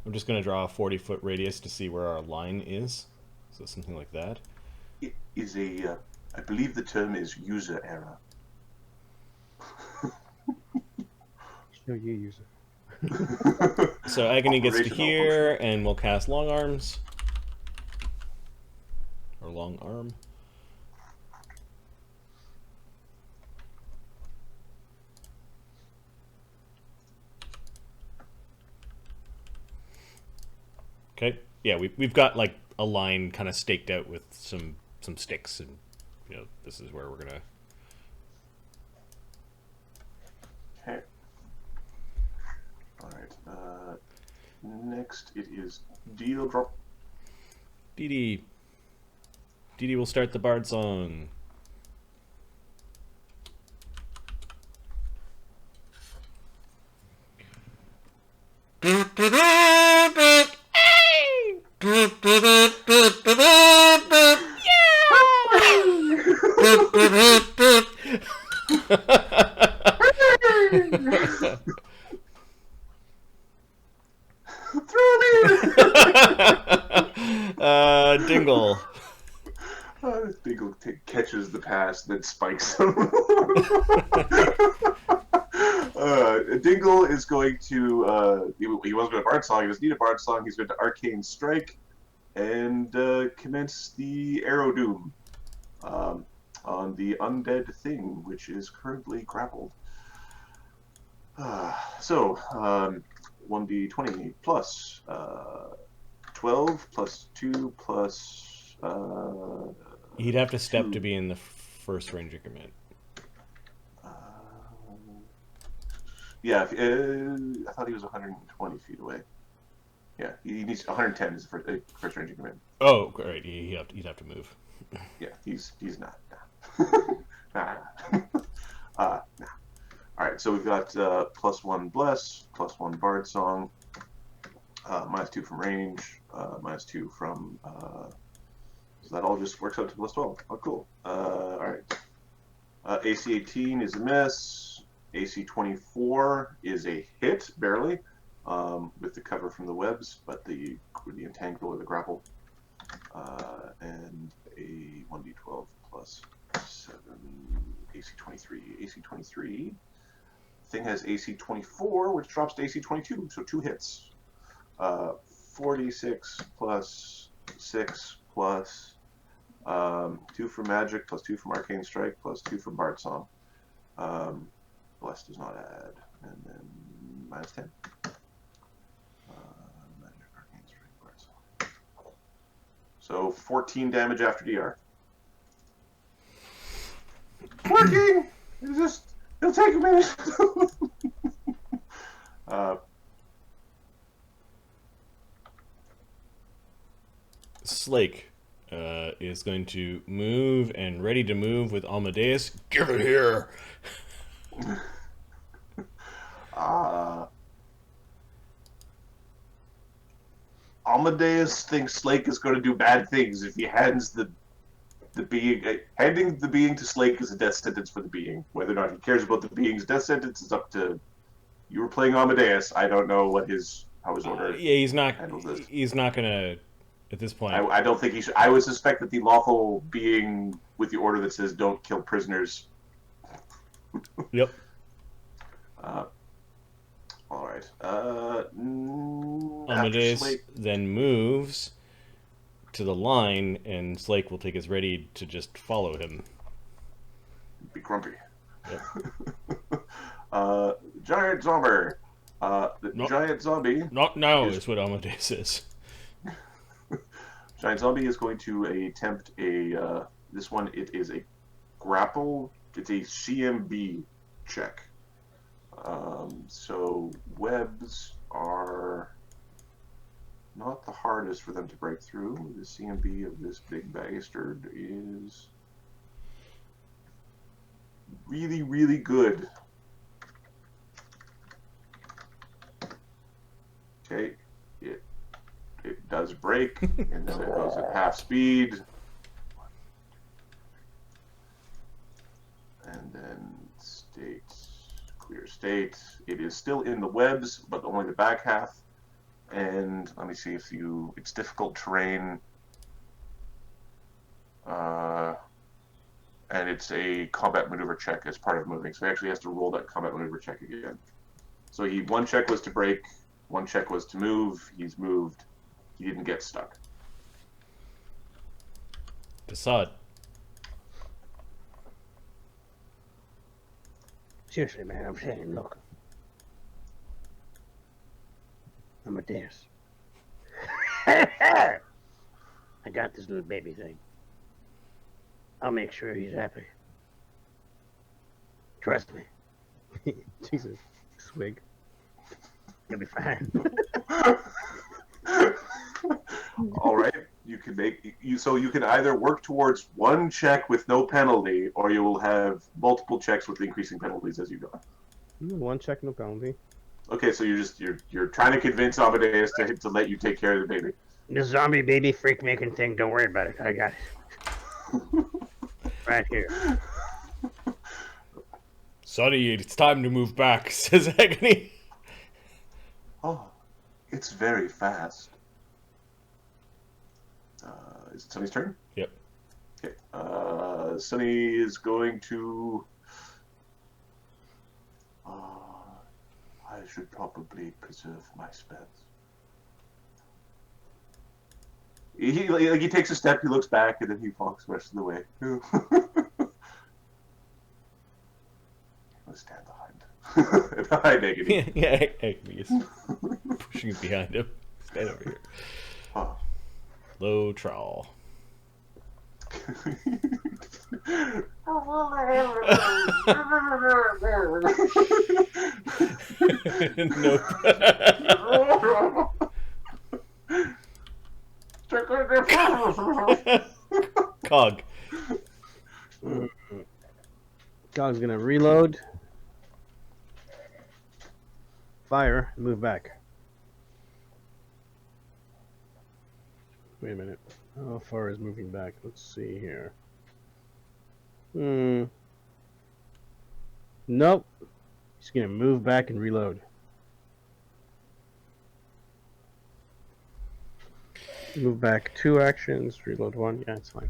I'm just gonna draw a 40-foot radius to see where our line is. So something like that. It is a, I believe the term is user error. Show you use it. So Agony gets to Operational here, and we'll cast Long Arms. Or Long Arm. Okay. Yeah, we've got like a line kind of staked out with some sticks, and this is where we're gonna. Okay. Alright. Next it is deal drop. Dee Dee will start the Bard song. Throw me in! Dingle. Dingle catches the pass, then spikes him. Dingle is going to. He was going to Bard Song. He doesn't need a Bard Song. He's going to Arcane Strike and commence the Arrow Doom on the undead thing, which is currently grappled. So, 1d20 plus 12 plus 2 plus. He'd have to step 2. to be in the first range increment. Yeah, I thought he was 120 feet away. Yeah, he needs 110 is the first range you come in. Oh, great. You'd have to move. Yeah, he's not. Nah. Nah. All right, so we've got +1 bless, +1 bard song, -2 from range, -2 from. So that all just works out to +12. Oh, cool. All right. AC 18 is a miss. AC 24 is a hit, barely, with the cover from the webs, but the entangle or the grapple. And a 1d12 +7, AC 23. AC 23. Thing has AC 24, which drops to AC 22, so 2 hits. 46 +6 +2 for magic, +2 from arcane strike, +2 for bard song. Bless does not add, and then -10. Magic, arcane strike, bard song. So 14 damage after DR. Working. It'll take a minute. Slake is going to move and ready to move with Amadeus. Give it here. Amadeus thinks Slake is going to do bad things if he hands the being. Handing the being to Slake is a death sentence for the being. Whether or not he cares about the being's death sentence is up to. You were playing Amadeus. I don't know how his order. Yeah, he's not. handles this. He's not gonna. At this point, I don't think he should. I would suspect that the lawful being with the order that says "Don't kill prisoners." Yep. All right. Amadeus then moves to the line, and Slake will take his ready to just follow him. Be grumpy. Yep. Giant zombie. Giant zombie. Not now is what Amadeus is. Giant zombie is going to attempt a. This one, it is a grapple. It's a CMB check. So webs are not the hardest for them to break through. The CMB of this big bastard is really, really good. Okay, it does break, and then it goes at half speed. And then clear state. It is still in the webs, but only the back half. And let me see if it's difficult terrain. And it's a combat maneuver check as part of moving. So he actually has to roll that combat maneuver check again. So one check was to break, one check was to move. He's moved. He didn't get stuck. Desaad. Seriously, man, I'm saying, look. Amadeus. I got this little baby thing. I'll make sure he's happy. Trust me. Jesus. Swig. You'll be fine. All right. You can either work towards one check with no penalty, or you will have multiple checks with increasing penalties as you go. One check, no penalty. Okay, so you're trying to convince Amadeus to let you take care of the baby. This zombie baby freak making thing, don't worry about it. I got it. Right here. Sonny, it's time to move back, says Agony. Oh, it's very fast. Is it Sonny's turn? Yep. Okay. Sonny is going to. I should probably preserve my spells. He takes a step, he looks back, and then he walks the rest of the way. Let's stand behind. Behind Agony. Yeah, Agony is pushing behind him. Stand over here. Oh. Low trowel. Nope. Cog. Cog's gonna reload, fire, and move back. Wait a minute. How far is moving back? Let's see here. Nope. He's gonna move back and reload. Move back 2 actions, reload 1. Yeah, it's fine.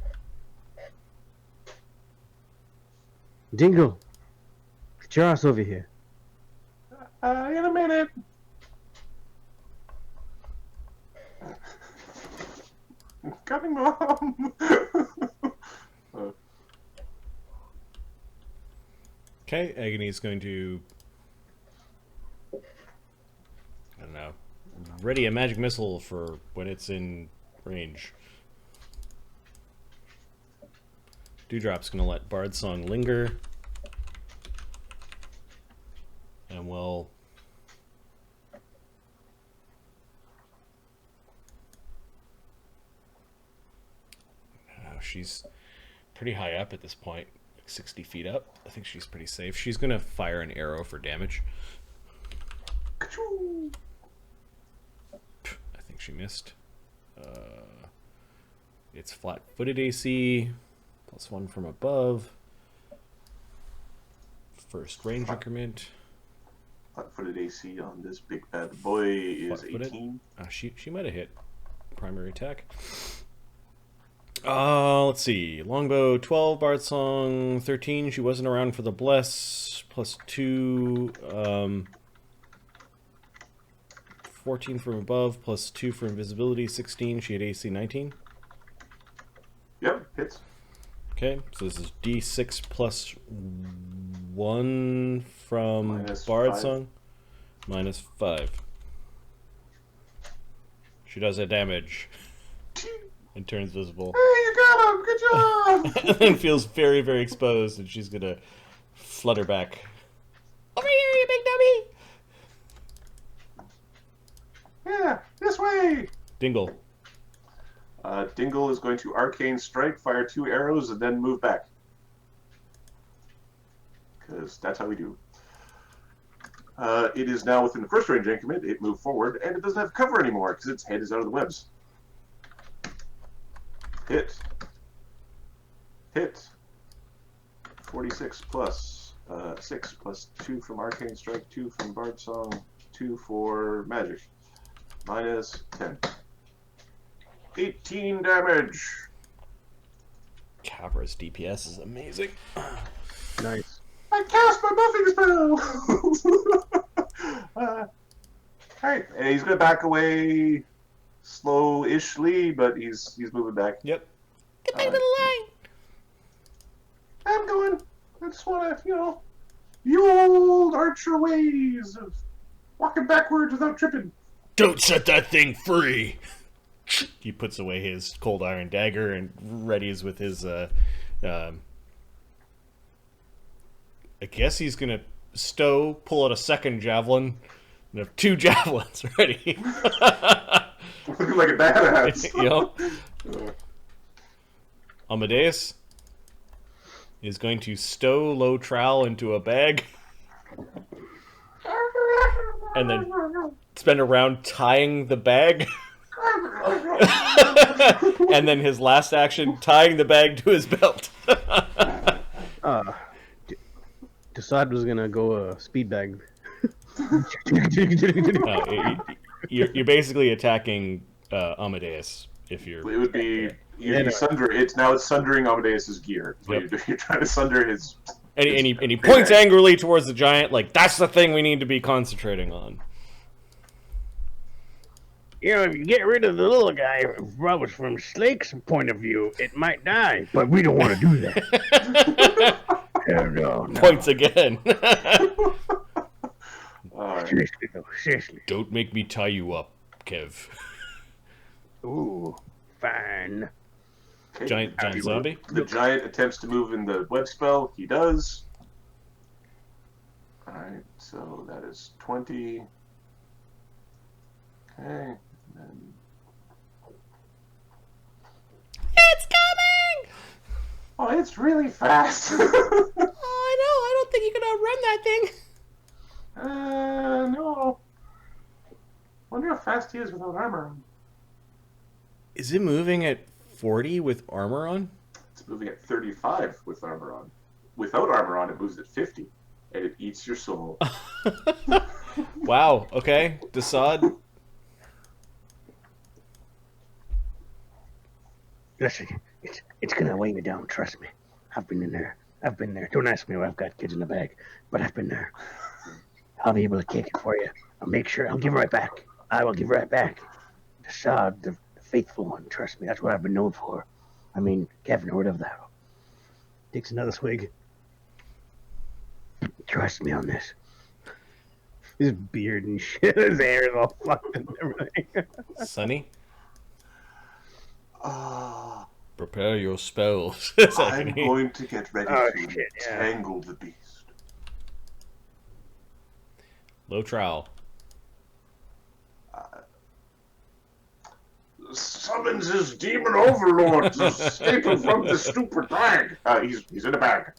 Dingle! Get your ass over here. In a minute. Coming, Mom. Okay, Agony's going to... I don't know. Ready a magic missile for when it's in range. Dewdrop's gonna let Bard Song linger. And we'll... she's pretty high up at this point. Like 60 feet up. I think she's pretty safe. She's gonna fire an arrow for damage. I think she missed. It's flat-footed AC. +1 from above. First range increment. Flat-footed AC on this big bad boy is 18. She might have hit primary attack. Let's see. Longbow 12, Bard Song 13. She wasn't around for the bless. +2. 14 from above. +2 for invisibility. 16. She had AC 19. Yep, hits. Okay, so this is D6 +1 from Minus Bard 5. Song. -5. She does that damage. And turns visible. Hey, you got him! Good job! And feels very, very exposed, and she's gonna flutter back. Over here, you big dummy! Yeah, this way! Dingle. Dingle is going to Arcane Strike, fire 2 arrows, and then move back. Because that's how we do. It is now within the first range increment. It moved forward, and it doesn't have cover anymore because its head is out of the webs. Hit. Hit. 46 plus 6 plus 2 from Arcane Strike, 2 from Bard Song, 2 for Magic. -10. 18 damage. Cabra's DPS is amazing. Nice. I cast my buffing spell! Alright, and he's going to back away slow-ishly, but he's moving back. Yep. Get back to the line! I'm going. I just want to, the old archer ways of walking backwards without tripping. Don't set that thing free! He puts away his cold iron dagger and readies with his, I guess he's gonna pull out a second javelin, and have 2 javelins ready. Looking like a badass. Yep. Amadeus is going to stow low trowel into a bag and then spend a round tying the bag. And then his last action, tying the bag to his belt. Desaad was gonna go speed bag. You're basically attacking Amadeus if you're. It would be you sunder. It's sundering Amadeus's gear. Yep. You're trying to sunder his. And he points angrily towards the giant, like that's the thing we need to be concentrating on. If you get rid of the little guy, from Slake's point of view, it might die. But we don't want to do that. No. Points again. Seriously, though. Seriously. Don't make me tie you up, Kev. Ooh, fine. Okay. Giant zombie. The giant attempts to move in the web spell. He does. Alright, so that is 20. Okay. And It's coming! oh, it's really fast. Oh, I know. I don't think you can outrun that thing. No. Wonder how fast he is without armor on. Is it moving at 40 with armor on? It's moving at 35 with armor on. Without armor on, it moves at 50. And it eats your soul. Wow. Okay. Desaad. Listen, it's gonna weigh me down. Trust me. I've been in there. I've been there. Don't ask me why I've got kids in the bag, but I've been there. I'll be able to kick it for you. I'll make sure. I'll give it right back. I will give it right back. Desaad, the faithful one. Trust me. That's what I've been known for. I mean, Kevin, heard of that? Takes another swig. Trust me on this. His beard and shit, his hair is all fucked and everything. Sunny. Ah, Prepare your spells. I'm going to get ready to tangle the beast. Low trowel. Summons his demon overlord to escape him from the stupid bag. He's in a bag.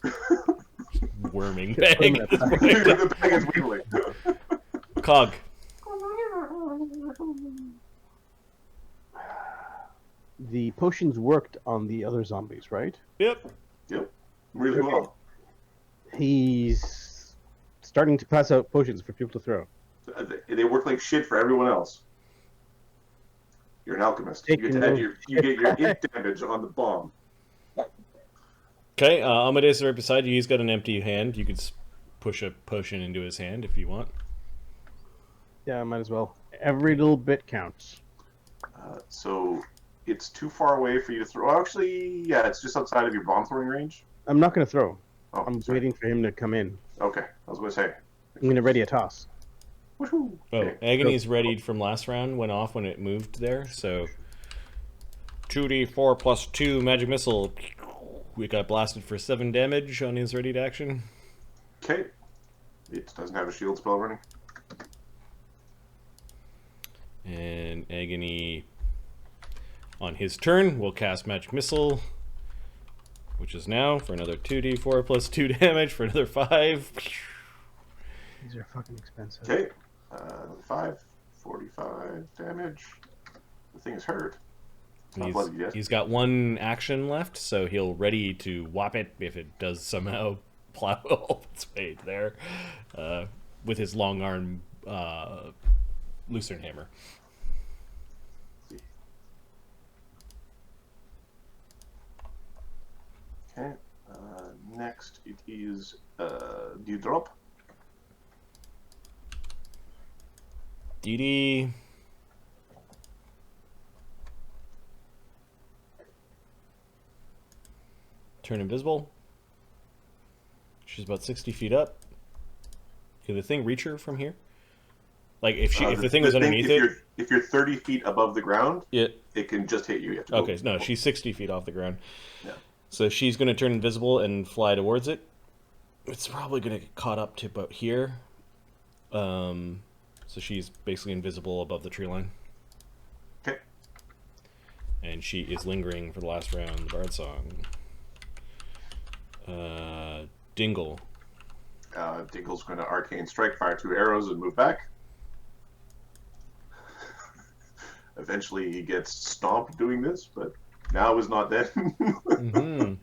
Worming bag. The bag is wiggling. Cog. The potions worked on the other zombies, right? Yep. Really well. He's starting to pass out potions for people to throw. They work like shit for everyone else. You're an alchemist. You get your int damage on the bomb. Okay, Amadeus is right beside you. He's got an empty hand. You could push a potion into his hand if you want. Yeah, might as well. Every little bit counts. So it's too far away for you to throw. Actually, yeah, it's just outside of your bomb throwing range. I'm not going to throw. Oh, I'm sorry. waiting for him to come in. Okay, I was going to say. I'm going to ready a toss. Woohoo! Oh, Okay. Agony's readied from last round. Went off when it moved there. So 2d4 plus 2 magic missile. We got blasted for 7 damage on his readied action. Okay. It doesn't have a shield spell running. And Agony, on his turn, will cast Magic Missile, which is now for another 2d4 plus 2 damage for another 5. These are fucking expensive. Okay. 45 damage. The thing is hurt. It's not bloody yet. He's got 1 action left, so he'll ready to whop it if it does somehow plow all its way there with his long arm Lucerne Hammer. Okay. Next, it is Dewdrop. DD. Turn invisible. She's about 60 feet up. Can the thing reach her from here? Like if the thing was underneath it. If you're 30 feet above the ground, it can just hit you. You have to okay, no, she's 60 feet off the ground. Yeah. So she's going to turn invisible and fly towards it. It's probably going to get caught up to about here. So she's basically invisible above the tree line. Okay. And she is lingering for the last round, the Bard Song. Dingle. Dingle's going to arcane strike, fire 2 arrows, and move back. Eventually, he gets stomped doing this, but now is not dead. Mm-hmm.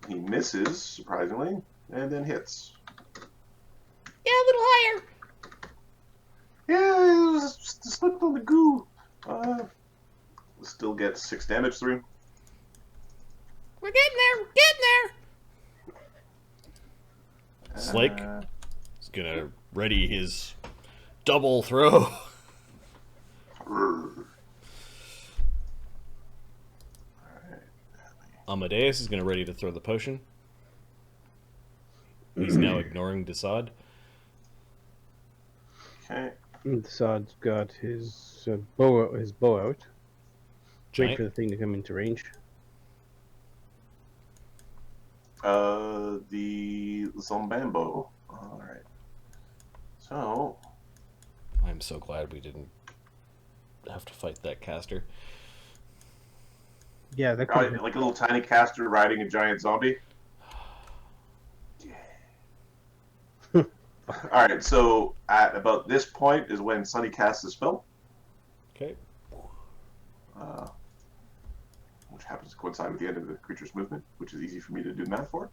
He misses, surprisingly, and then hits. Yeah, a little higher. Yeah, it was slipped on the goo. Still gets 6 damage through. We're getting there. We're getting there. Slake is gonna ready his double throw. Amadeus is gonna ready to throw the potion. He's now ignoring Desaad. Okay. Desaad's got his bow out. Wait for the thing to come into range. The Zombambo. All right. So. I'm so glad we didn't have to fight that caster. Yeah, that could Like a little tiny caster riding a giant zombie. Yeah. All right. So at about this point is when Sunny casts the spell. Okay. Which happens to coincide with the end of the creature's movement, which is easy for me to do math for.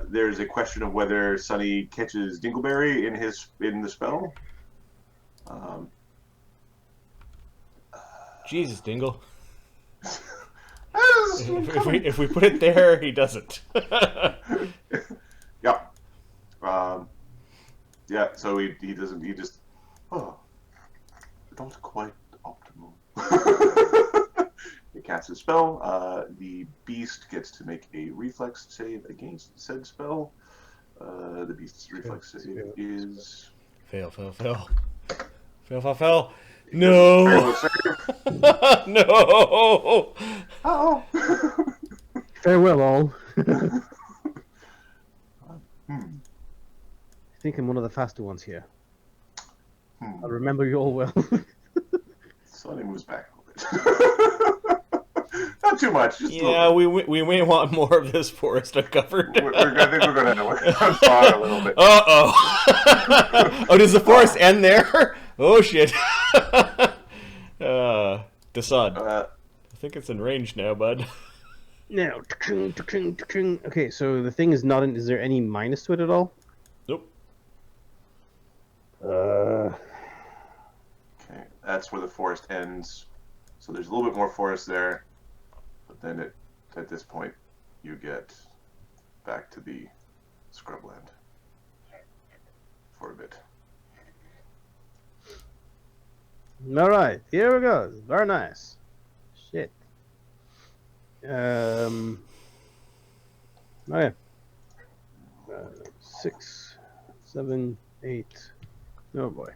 There's a question of whether Sunny catches Dingleberry in the spell. Jesus, Dingle. if we put it there, he doesn't. Yeah. Yeah. So he doesn't. He just. Oh, not quite optimal. He casts his spell. The beast gets to make a reflex save against said spell. The beast's reflex save is Fail. No. No. Oh. Farewell, all. Hmm. I think I'm one of the faster ones here. I remember you all well. Sunny moves back a little bit. Not too much. Just Yeah, we may want more of this forest uncovered. I think we're going to unspot a little bit. Uh-oh. Oh, does the forest end there? Oh, shit. Desaad. I think it's in range now, bud. Now, okay, so the thing is not in. Is there any minus to it at all? Nope. Okay, that's where the forest ends. So there's a little bit more forest there, but then at this point, you get back to the scrubland for a bit. All right, here we go. Very nice. Shit. Okay. 6, 7, 8. Oh boy.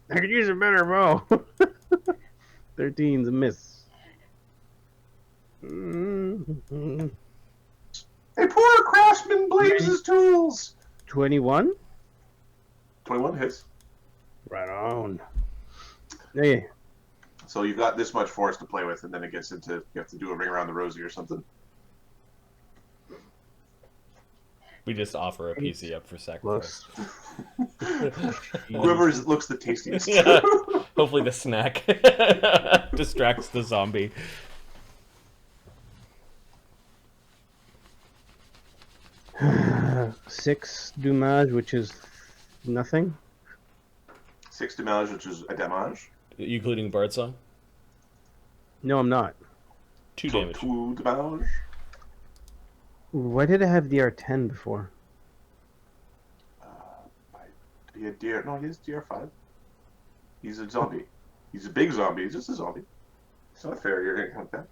I could use a better bow. 13's a miss. A poor craftsman blames his tools. 21? 21 hits. Right on. Hey. So you've got this much forest to play with, and then it gets into you have to do a ring around the rosy or something. We just offer a PC up for sacrifice. Whoever looks the tastiest. Yeah. Hopefully the snack distracts the zombie. Six damage, which is nothing. 6 damage, which is a damage. You including Bard Song? No, I'm not. 2 So damage. 2 damage. Why did I have DR10 before? He had DR. No, he has DR5. He's a zombie. He's a big zombie. He's just a zombie. It's not fair. You're anything like that.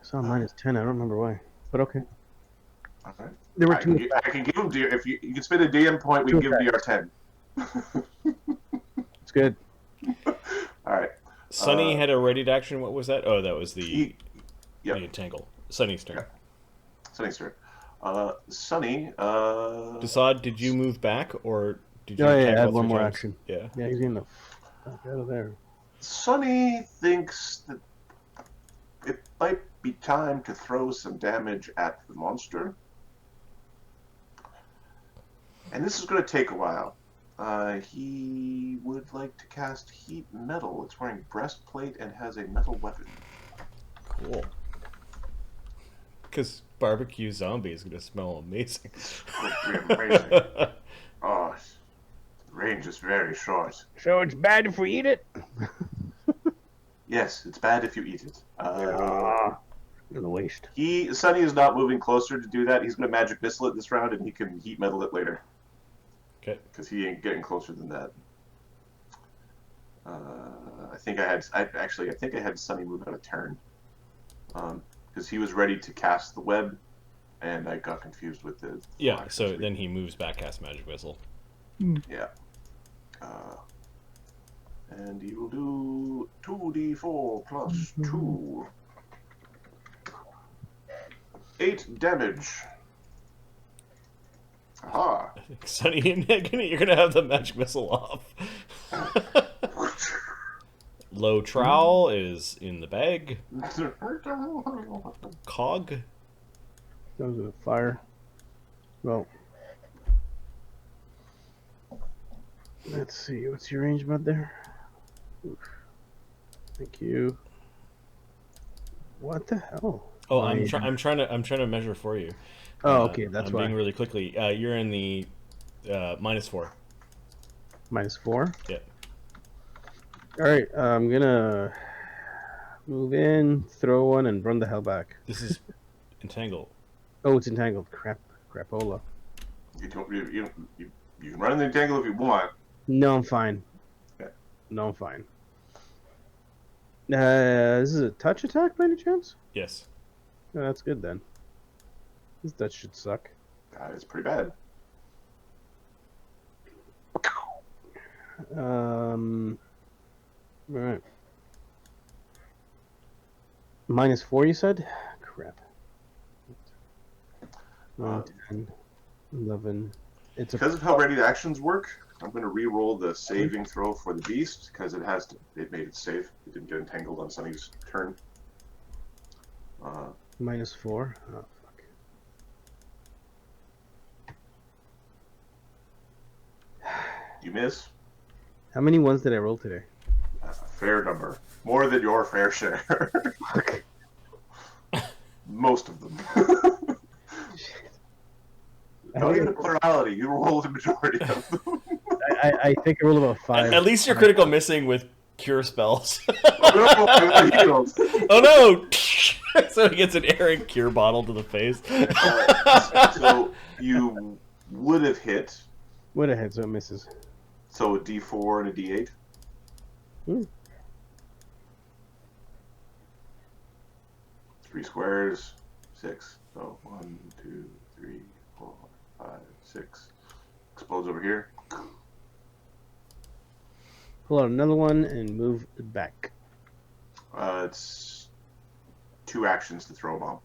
So mine is 10. I don't remember why, but okay. All right. There were I two. can give him DR. If you can spend a DM point, we can give him DR10. It's good. All right. Sunny had a ready to action. What was that? Oh, that was the Yep. entangle. Sunny's turn. Yeah. Sunny's turn. Sunny. Desaad, did you move back or did you? Oh yeah, attack I had all one 3 more times? action. Yeah. Yeah, he's gonna fuck out of there. Sunny thinks that it might be time to throw some damage at the monster. And this is going to take a while. He would like to cast Heat Metal. It's wearing breastplate and has a metal weapon. Cool. Because barbecue zombie is going to smell amazing. It's going to be amazing. Oh, the range is very short. So it's bad if we eat it? Yes, it's bad if you eat it. In the waste. Sunny is not moving closer to do that. He's going to magic missile it this round, and he can heat metal it later. Okay. Because he ain't getting closer than that. I think I had Sunny move out a turn. Because he was ready to cast the web, and I got confused with the. Yeah. So then he moves back, casts magic missile. Yeah. And he will do 2d4 plus 2. 8 damage. Aha. I think Sunny and Agony, you're gonna have the magic missile off. Low trowel is in the bag. Cog. Those are the fire. Well, let's see. What's your range about there? Oof. Thank you. What the hell? Oh, I'm trying to measure for you. Oh, okay, that's I'm why. being really quickly. You're in the -4. -4. Yeah. All right, I'm gonna move in, throw one, and run the hell back. This is entangled. Oh, it's entangled. Crapola. You can run in the entangle if you want. No, I'm fine. Okay. No, I'm fine. This is a touch attack by any chance? Yes. Oh, that's good then. That should suck. That is pretty bad. All right. -4, you said? Crap. 9, 10, 11. It's Because of how ready the actions work, I'm going to re-roll the saving throw for the beast because it made it safe. It didn't get entangled on Sunny's turn. -4. Oh, fuck. You miss. How many ones did I roll today? A fair number. More than your fair share. Fuck. Most of them. Not even a plurality. You roll the majority of them. I think I rolled about 5. At least you're critical missing with cure spells. Oh, I got healed. Oh no! So he gets an errant cure bottle to the face. So you would have hit. Would have hit, so it misses. So a D4 and a D8. Hmm. 3 squares, 6. So 1, 2, 3, 4, 5, 6. Explodes over here. Pull out another one and move it back. It's 2 actions to throw a bomb.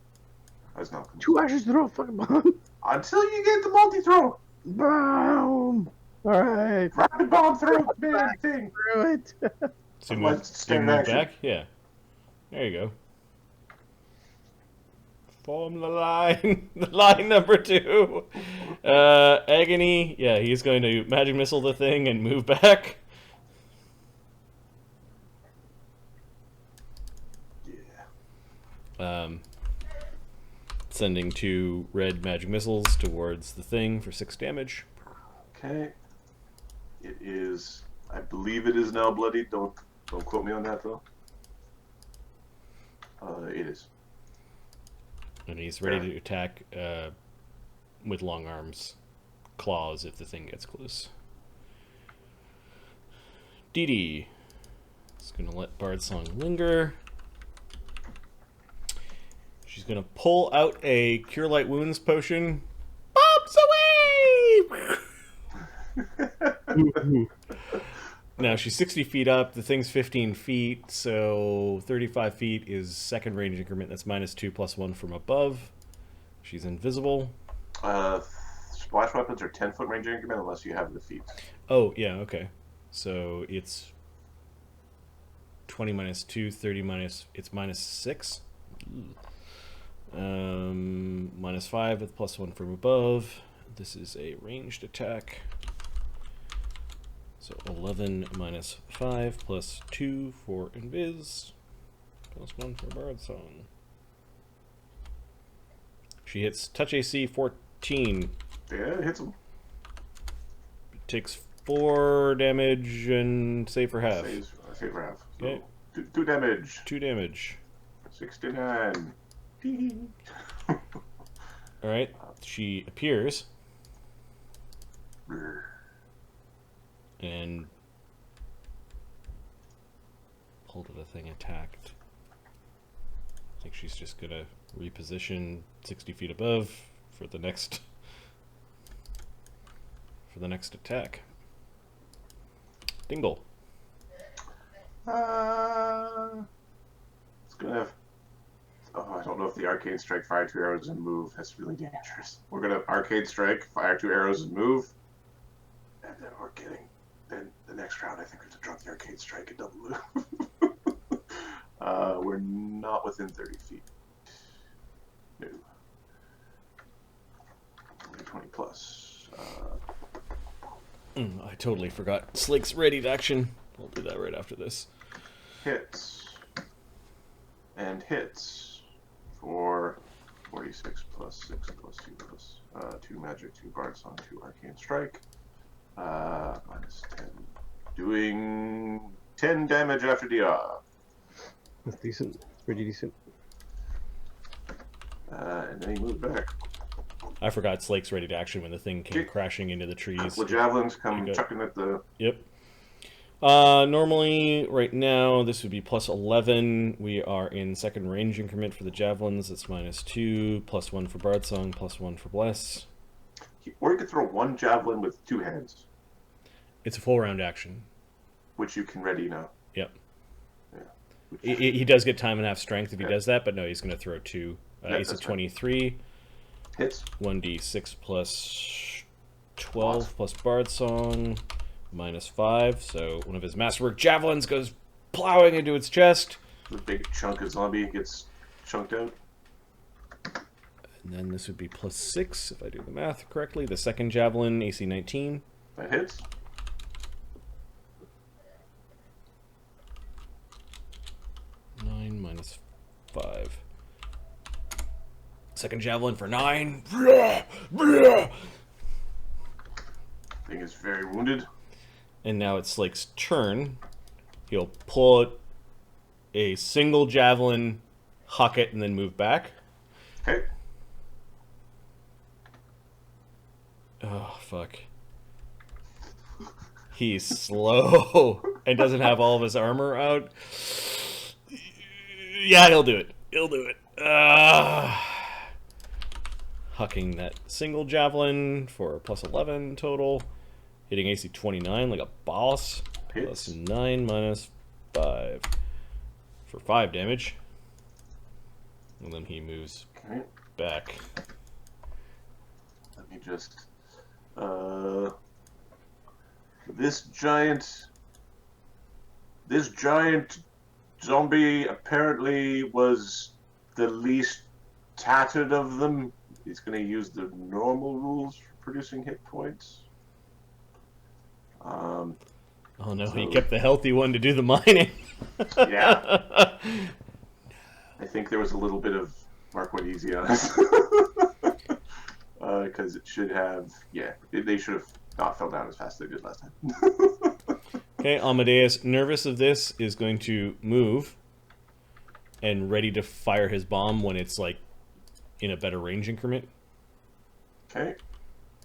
That's not 2 actions to throw a fucking bomb. until you get the multi-throw. Boom! Alright. Rapid bomb throw man thing. Through it. So Otherwise, move, it's so standard move action. back? Yeah. There you go. Form the line. The line number 2. Agony. Yeah, he's going to magic missile the thing and move back. Yeah. Sending 2 red magic missiles towards the thing for 6 damage. Okay. It is. I believe it is now bloodied. Don't quote me on that though. It is. And he's ready to attack with long arms, claws if the thing gets close. Dee Dee is going to let Bard Song linger. She's going to pull out a Cure Light Wounds potion. Bombs away! Now she's 60 feet up. The thing's 15 feet, so 35 feet is second range increment. That's -2 +1 from above. She's invisible. Splash weapons are 10-foot range increment unless you have the feet. Oh, yeah, okay. So it's 20 -2, 30 minus... It's -6. -5 with +1 from above. This is a ranged attack. So 11 -5 +2 for Invis. +1 for Bard Song. She hits touch AC 14. Yeah, it hits him. Takes 4 damage and save for half. Save for half. So Okay. 2 damage. 2 damage. 69. Alright, she appears and pulled the thing attacked. I think she's just gonna reposition 60 feet above for the next attack. Dingle. It's gonna have. Oh, I don't know if the arcane strike, fire 2 arrows and move. That's really dangerous. We're gonna arcane strike, fire 2 arrows and move, and then we're getting. Then the next round, I think we have to drop the arcane strike and double move. We're not within 30 feet. No. Only 20 plus. I totally forgot. Slake's ready action. I'll do that right after this. Hits. And hits for 46 plus 6 plus 2 plus 2 magic, 2 bard song, 2 arcane strike. Minus 10. Doing 10 damage after DR. That's decent. Pretty decent. And then he moved back. I forgot Slake's ready to action when the thing came crashing into the trees. The javelins come chucking at the... Yep. Normally, right now, this would be plus 11. We are in second range increment for the javelins. It's minus 2, plus 1 for Bard Song, plus 1 for Bless. Or you could throw one javelin with 2 hands. It's a full round action. Which you can ready now. Yep. Yeah. He does get time and half strength if he does that, but no, he's going to throw 2. Ace of 23. Hits. 1d6 plus 12 plus Bard Song, minus 5. So one of his masterwork javelins goes plowing into its chest. The big chunk of zombie gets chunked out. And then this would be plus 6, if I do the math correctly. The second javelin, AC 19. That hits. Minus 5. Second javelin for 9. Thing is very wounded. And now it's Slake's turn. He'll pull out a single javelin, huck it, and then move back. Okay. Oh, fuck. He's slow and doesn't have all of his armor out. Yeah, he'll do it. He'll do it. Hucking that single javelin for plus 11 total. Hitting AC 29 like a boss. Hits. Plus 9 minus 5 for 5 damage. And then he moves Okay. back. Let me just... This giant zombie apparently was the least tattered of them. He's going to use the normal rules for producing hit points. Oh no, he kept the healthy one to do the mining. Yeah. I think there was a little bit of Mark went easy on us. Because it should have, they should have not fell down as fast as they did last time. Okay, Amadeus, nervous of this, is going to move and ready to fire his bomb when it's like in a better range increment. Okay.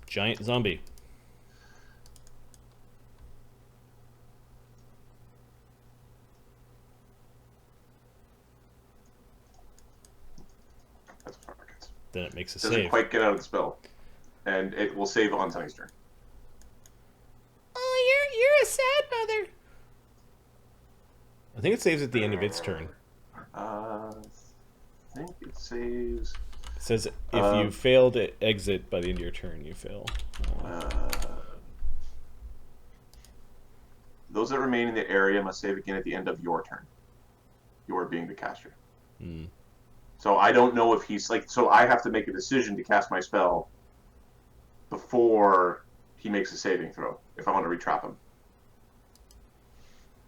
Giant zombie. That's a target. Then it makes a Doesn't save. quite get out of the spell. And it will save on Sunny's turn. Oh, you're a sad mother. I think it saves at the end of its turn. I think it saves... It says if you fail to exit by the end of your turn, you fail. Those that remain in the area must save again at the end of your turn. Your being the caster. Mm. So I don't know if he's like... So I have to make a decision to cast my spell before he makes a saving throw, if I want to retrap him.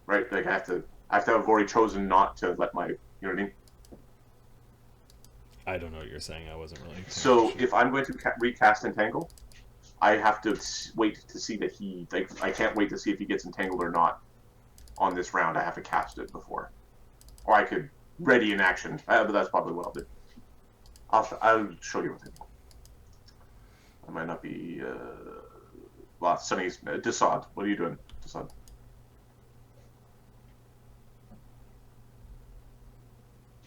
Right? Like I have to have already chosen not to let my... You know what I mean? I don't know what you're saying. I wasn't really... So if I'm going to recast Entangle, I have to wait to see that he... Like, I can't wait to see if he gets entangled or not on this round. I have to cast it before. Or I could ready in action. But that's probably what I'll do. I'll show you what I do. I might not be... well, Sunny's... Desaad. What are you doing, Desaad?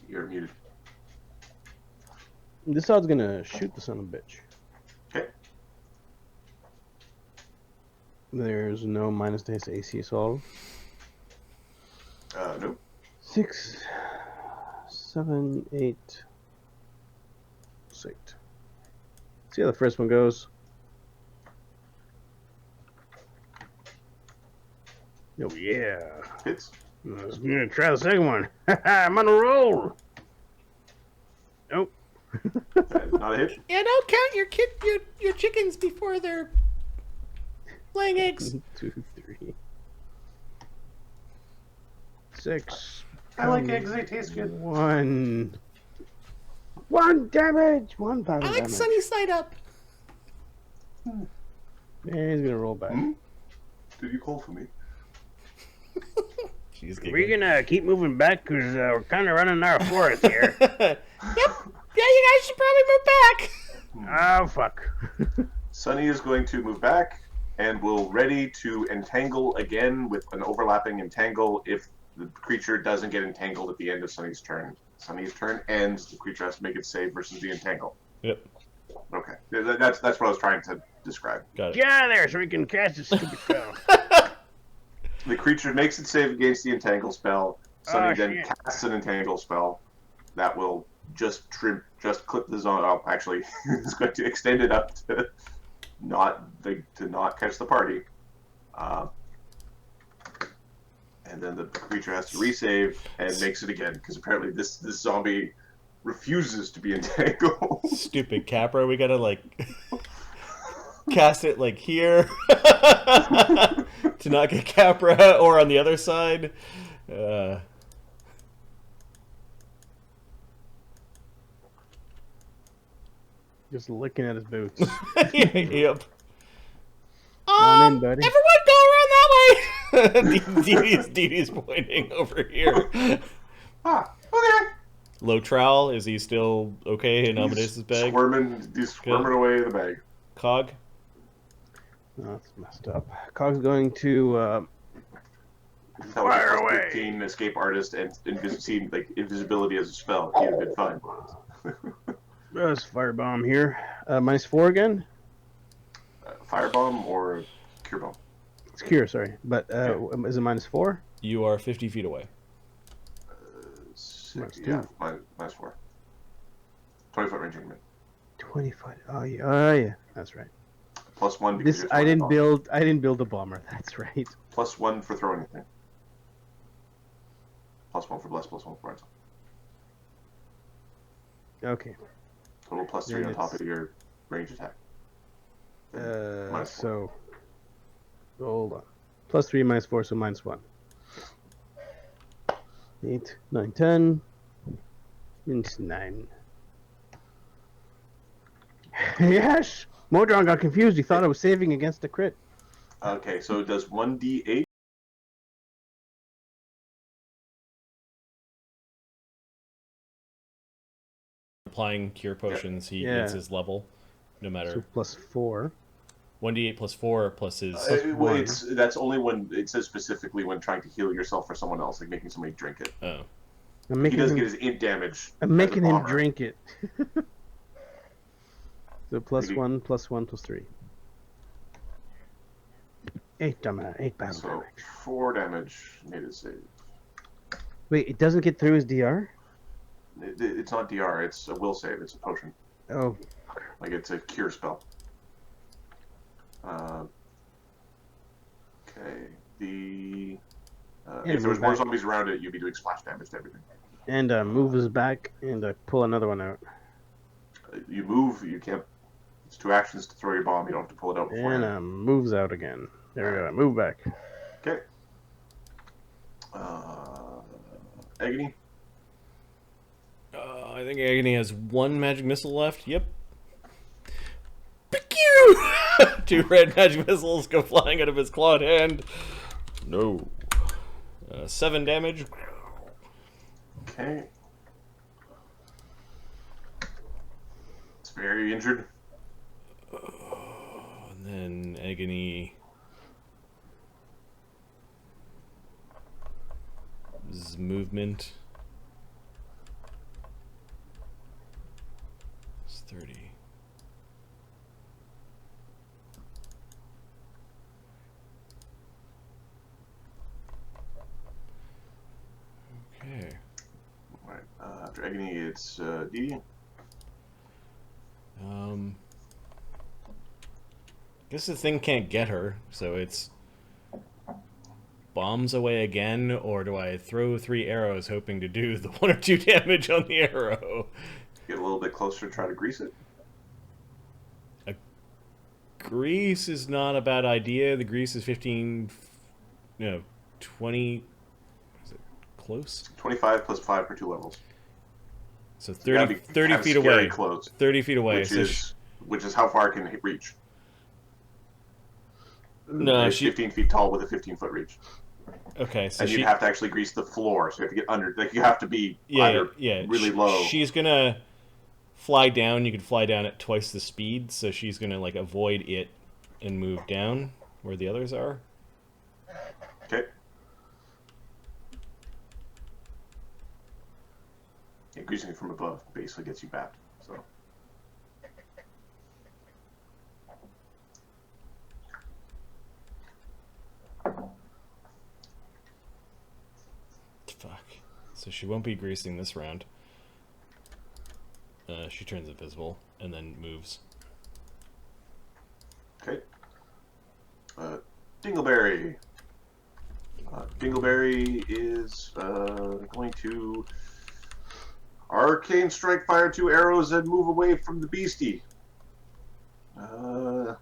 You're muted. This odd's gonna shoot the son of a bitch. Okay. There's no minus to his AC assault. Nope. 6, 7, 8, 6. See how the first one goes. Oh yeah. Hits. Let's try the second one. I'm on a roll. Nope. That is not a hit. Yeah, don't count your chickens before they're laying eggs. 2, 3, 6. I like eggs. They taste good. 1 damage. 1 battle I like damage. sunny side up. And he's gonna roll back. Did you call for me? She's We're gonna keep moving back because we're kind of running out of forest here. Yep. Yeah, you guys should probably move back. Oh fuck. Sunny is going to move back and will ready to entangle again with an overlapping entangle if the creature doesn't get entangled at the end of Sunny's turn. Sunny's turn ends, the creature has to make its save versus the entangle. Yep. Okay. That's what I was trying to describe. Got it. Get out of there so we can cast this stupid spell. The creature makes its save against the entangle spell. Sunny then shit. casts an entangle spell that will just clip the zone up. Actually, it's going to extend it up to not catch the party. And then the creature has to resave and makes it again because apparently this zombie refuses to be entangled. Stupid Capra. We gotta like cast it like here to not get Capra, or on the other side. Just looking at his boots. Yep. Come on in, buddy. Everyone go around that way. Dee Dee's pointing over here. Okay. Low trowel, is he still okay in Amadeus's bag? He's squirming away in the bag. Cog? Oh, that's messed up. Cog's going to That was Fire a plus away. 15 escape artist and invisibility as a spell. He'd have been fine. let's firebomb here. -4 again. Firebomb or cure bomb? It's cure, sorry, but is it -4? You are 50 feet away. Yeah, -4. 20-foot range increment. 25. Oh yeah, that's right. +1 because This you're I throwing a didn't bomb. build. I didn't build a bomber. That's right. +1 for throwing anything. +1 for bless. +1 for rise. Okay. Total +3 Then on top it's- of your range attack. -4. So hold on. +3 -4, so -1. 8, 9, 10. It's 9. Yes! Modron got confused. He thought I was saving against a crit. Okay, so it does 1d8. Applying cure potions, he Yeah. gets his level, no So matter. +4. 1d8 plus 4 plus his. Well, one. that's only when it says specifically when trying to heal yourself or someone else, like making somebody drink it. Oh. I'm He making does him, get his int damage. I'm as a making him bomber. drink it. So +1, Maybe- +1, +3. 8 damage. 8 battle So damage. 4 damage. Made it save. Wait, it doesn't get through his DR? It's not DR. It's a will save. It's a potion. Oh, Like it's a cure spell. Okay. Yeah, If there was move more back. zombies around it, you'd be doing splash damage to everything. and move his back and pull another one out. You move. You can't. It's 2 actions to throw your bomb. You don't have to pull it out before. And moves out again. There we go. Move back. Okay. Agony. I think Agony has 1 magic missile left. Yep. Pew! 2 red magic missiles go flying out of his clawed hand. No. 7 damage. Okay. It's very injured. And then Agony. His movement. It's 30. hits D. Guess the thing can't get her, so it's bombs away again, or do I throw 3 arrows hoping to do the 1 or 2 damage on the arrow? Get a little bit closer, try to grease it. Grease is not a bad idea. The grease is 15, no, 20, is it close? 25 plus 5 for 2 levels. So You gotta 30 be feet scary away. close, 30 feet away. which is how far it can reach. No, It's 15 feet tall with a 15-foot reach. Okay, so and you'd have to actually grease the floor, so you have to get under. Like you have to be really low. She's gonna fly down. You could fly down at twice the speed, so she's gonna like avoid it and move down where the others are. Okay. Yeah, greasing it from above basically gets you back. So. Fuck. So she won't be greasing this round. She turns invisible and then moves. Okay. Dingleberry. Dingleberry is going to arcane strike, fire 2 arrows, and move away from the beastie. Go.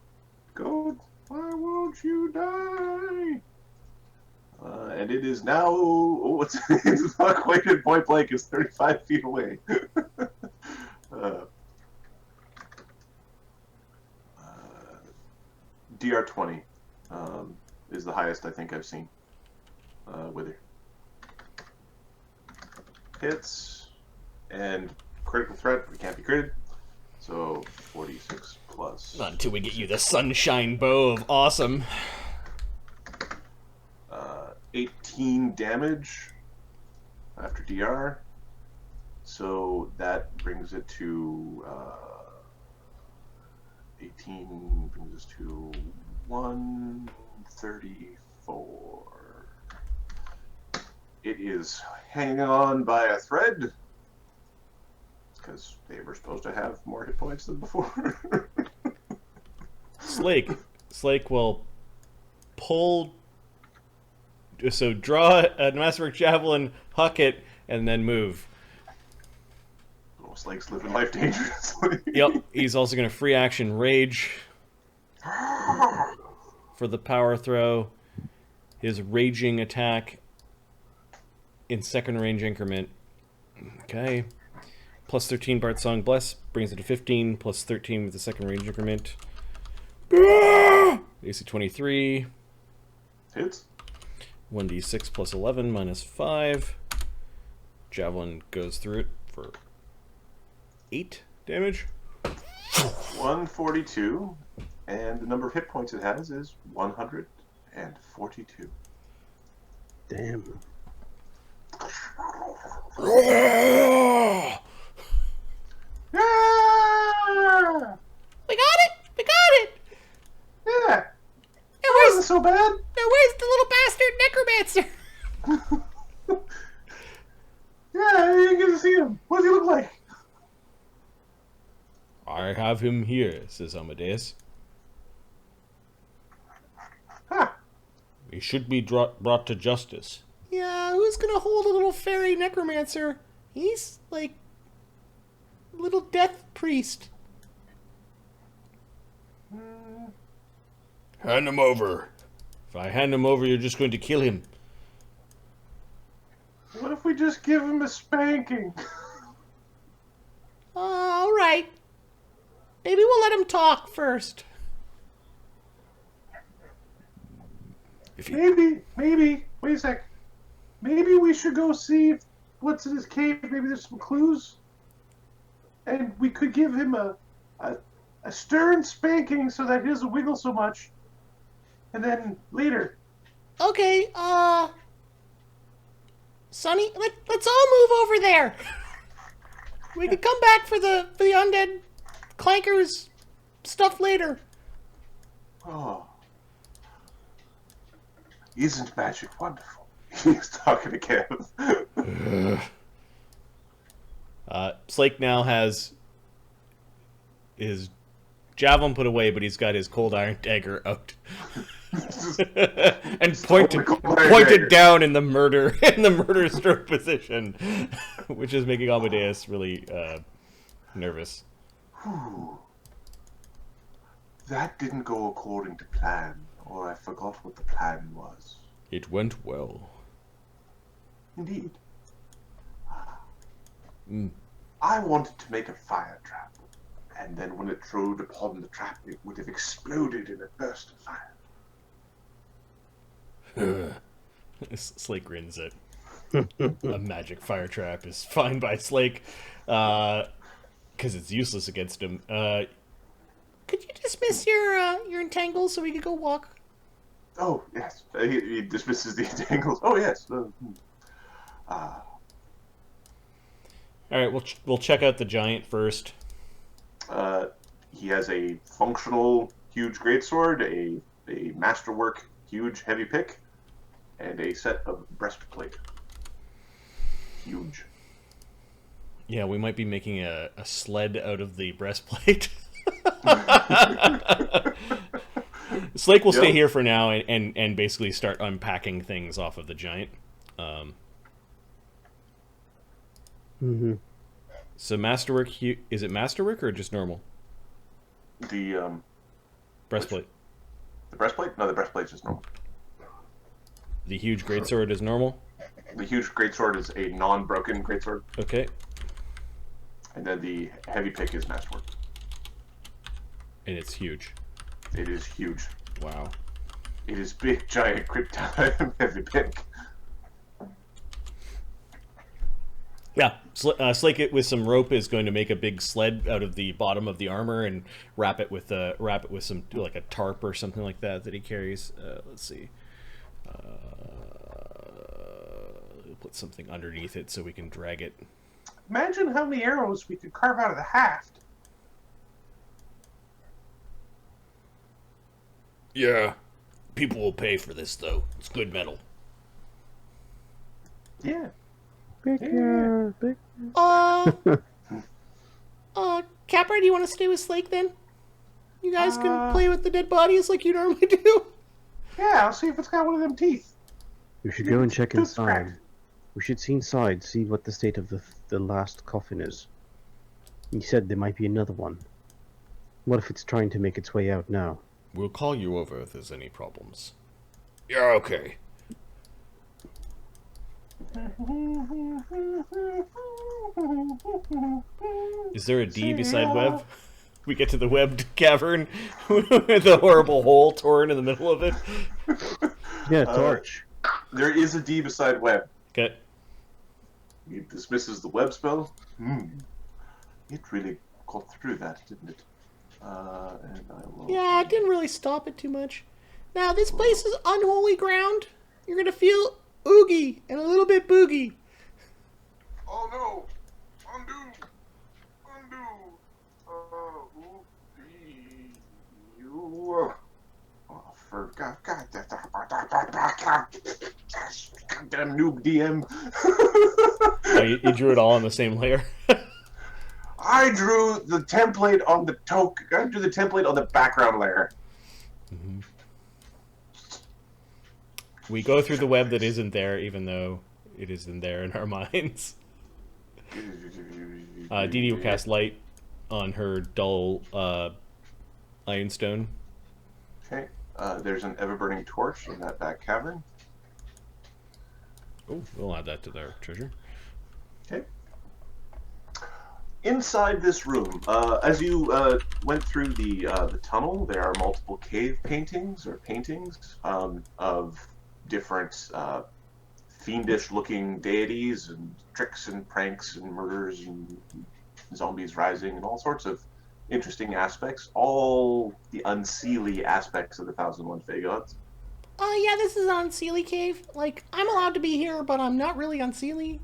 Why won't you die? And it is now. Oh, it's not quite at point blank. It's 35 feet away. DR20 is the highest I think I've seen with her. Hits and critical threat. We can't be critted. So 46 plus. Not until we get you the sunshine bow of awesome. 18 damage after DR. So that brings it to 18 brings us to 134. It is hanging on by a thread because they were supposed to have more hit points than before. Slake will pull. So draw a Masterwork Javelin, huck it, and then move. Oh, Slake's living life dangerously. Yep, he's also going to free action Rage for the power throw. His raging attack in second range increment. Okay. Plus 13 Bart Song Bless brings it to 15, plus 13 with the second range increment. AC 23. Hits. 1d6 plus 11 minus 5. Javelin goes through it for 8 damage. 142, and the number of hit points it has is 142. Damn. Yeah! We got it! We got it! Yeah! Now That wasn't so bad! Now where's the little bastard necromancer? Yeah, you didn't get to see him. What does he look like? I have him here, says Amadeus. Huh. He should be brought to justice. Yeah, who's gonna hold a little fairy necromancer? He's like a little death priest. Hand him over. If I hand him over, you're just going to kill him. What if we just give him a spanking? All right. Maybe we'll let him talk first. Maybe, wait a sec. Maybe we should go see what's in his cave. Maybe there's some clues. And we could give him a stern spanking so that he doesn't wiggle so much. And then later. Okay, Sonny, let's all move over there. We could come back for the undead clankers stuff later. Oh. Isn't magic wonderful? He's talking to Kev. Slake now has his javelin put away, but he's got his cold iron dagger out. And pointed down in the murder stroke position, which is making Amadeus really nervous. Whew. That didn't go according to plan, or I forgot what the plan was. It went well. Indeed. Mm. I wanted to make a fire trap, and then when it trod upon the trap, it would have exploded in a burst of fire. Slake grins at a magic fire trap is fine by Slake, because it's useless against him. Could you dismiss your entangles so we could go walk? Oh, yes. He dismisses the entangles. Oh, yes. All right, we'll check out the giant first. He has a functional huge greatsword, a masterwork huge heavy pick, and a set of breastplate. Huge. Yeah, we might be making a sled out of the breastplate. Slake will stay here for now and basically start unpacking things off of the giant. So masterwork, is it masterwork or just normal? The breastplate. The breastplate? No, the breastplate's just normal. The huge greatsword is normal? The huge greatsword is a non-broken greatsword. Okay. And then the heavy pick is masterwork. And it's huge. It is huge. Wow. It is big, giant, krypton heavy pick. Yeah, Slake it with some rope is going to make a big sled out of the bottom of the armor and wrap it with some like a tarp or something like that he carries. Let's see. Put something underneath it so we can drag it. Imagine how many arrows we could carve out of the haft. Yeah. People will pay for this, though. It's good metal. Yeah. Capra, do you want to stay with Slake then? You guys can play with the dead bodies like you normally do. Yeah, I'll see if it's got one of them teeth. We should go and check inside. We should see inside, see what the state of the last coffin is. You said there might be another one. What if it's trying to make its way out now? We'll call you over if there's any problems. Yeah, okay. Is there a D beside web? We get to the webbed cavern with a horrible hole torn in the middle of it. Yeah, torch. There is a D beside web. Okay. He dismisses the web spell. It really got through that, didn't it? And I will... Yeah, it didn't really stop it too much. Now, this place is unholy ground. You're going to feel oogie and a little bit boogie. Oh no! Undo! You... Oh, for God, goddamn noob DM. Oh, you drew it all on the same layer. I drew the template on the I drew the template on the background layer. Mm-hmm. We go through the web that isn't there, even though it isn't there in our minds. Dee Dee will cast light on her dull ironstone. Okay. There's an ever-burning torch in that back cavern. Oh, we'll add that to their treasure. Okay. Inside this room, as you went through the tunnel, there are multiple cave paintings of different fiendish-looking deities and tricks and pranks and murders and zombies rising and all sorts of interesting aspects. All the unseelie aspects of the 1001 Fae Gods. Yeah, this is on Sealy Cave. Like, I'm allowed to be here, but I'm not really on Sealy.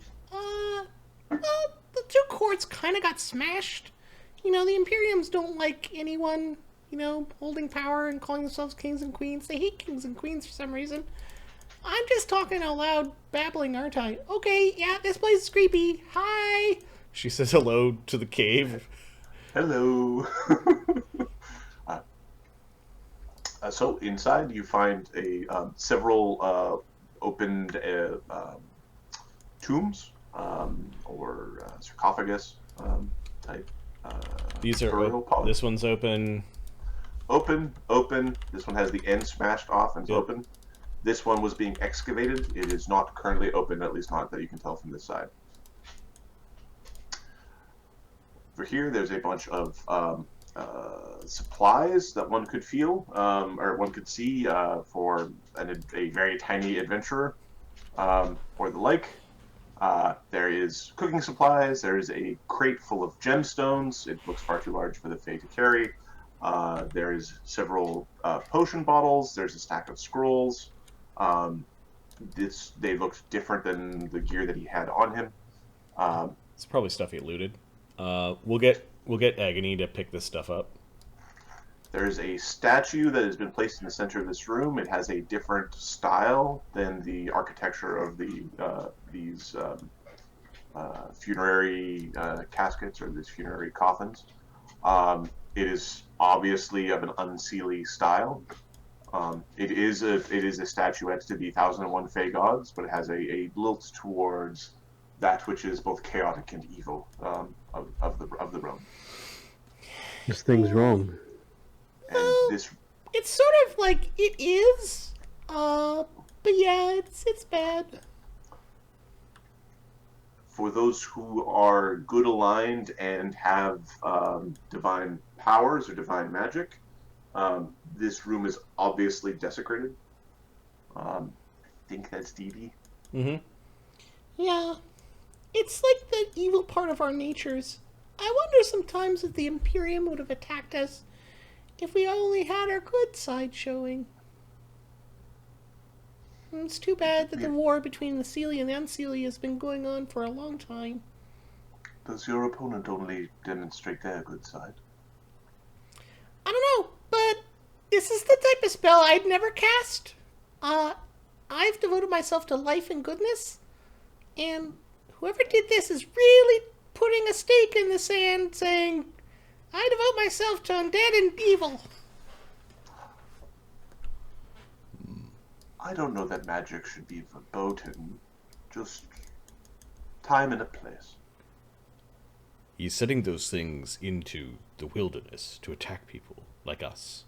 The two courts kind of got smashed. You know, the Imperiums don't like anyone, holding power and calling themselves kings and queens. They hate kings and queens for some reason. I'm just talking out loud, babbling, aren't I? Okay, yeah, this place is creepy. Hi! She says hello to the cave. Hello. So inside you find several opened tombs or sarcophagus type. These are burial pods. this one's open. Open. This one has the end smashed off and it's open. This one was being excavated. It is not currently open, at least not that you can tell from this side. For here, there's a bunch of supplies that one could feel or one could see for a very tiny adventurer or the like. There is cooking supplies. There is a crate full of gemstones. It looks far too large for the Fae to carry. There is several potion bottles. There's a stack of scrolls. They looked different than the gear that he had on him. It's probably stuff he looted. We'll get Agony to pick this stuff up. There's a statue that has been placed in the center of this room. It has a different style than the architecture of these funerary caskets or these funerary coffins. It is obviously of an unseelie style. It is a statuette to the 1001 Fae gods, but it has a lilt towards that which is both chaotic and evil of the realm. This thing's wrong. And this, It's sort of like it is, but yeah, it's bad. for those who are good aligned and have divine powers or divine magic, this room is obviously desecrated. I think that's Dee Dee. Mm-hmm. Yeah, it's like the evil part of our natures. I wonder sometimes if the Imperium would have attacked us if we only had our good side showing. It's too bad that the war between the Seelie and the Unseelie has been going on for a long time. Does your opponent only demonstrate their good side? I don't know, but this is the type of spell I'd never cast. I've devoted myself to life and goodness, and whoever did this is really putting a stake in the sand saying, I devote myself to undead and evil. I don't know that magic should be verboten. Just time and a place. He's setting those things into the wilderness to attack people like us.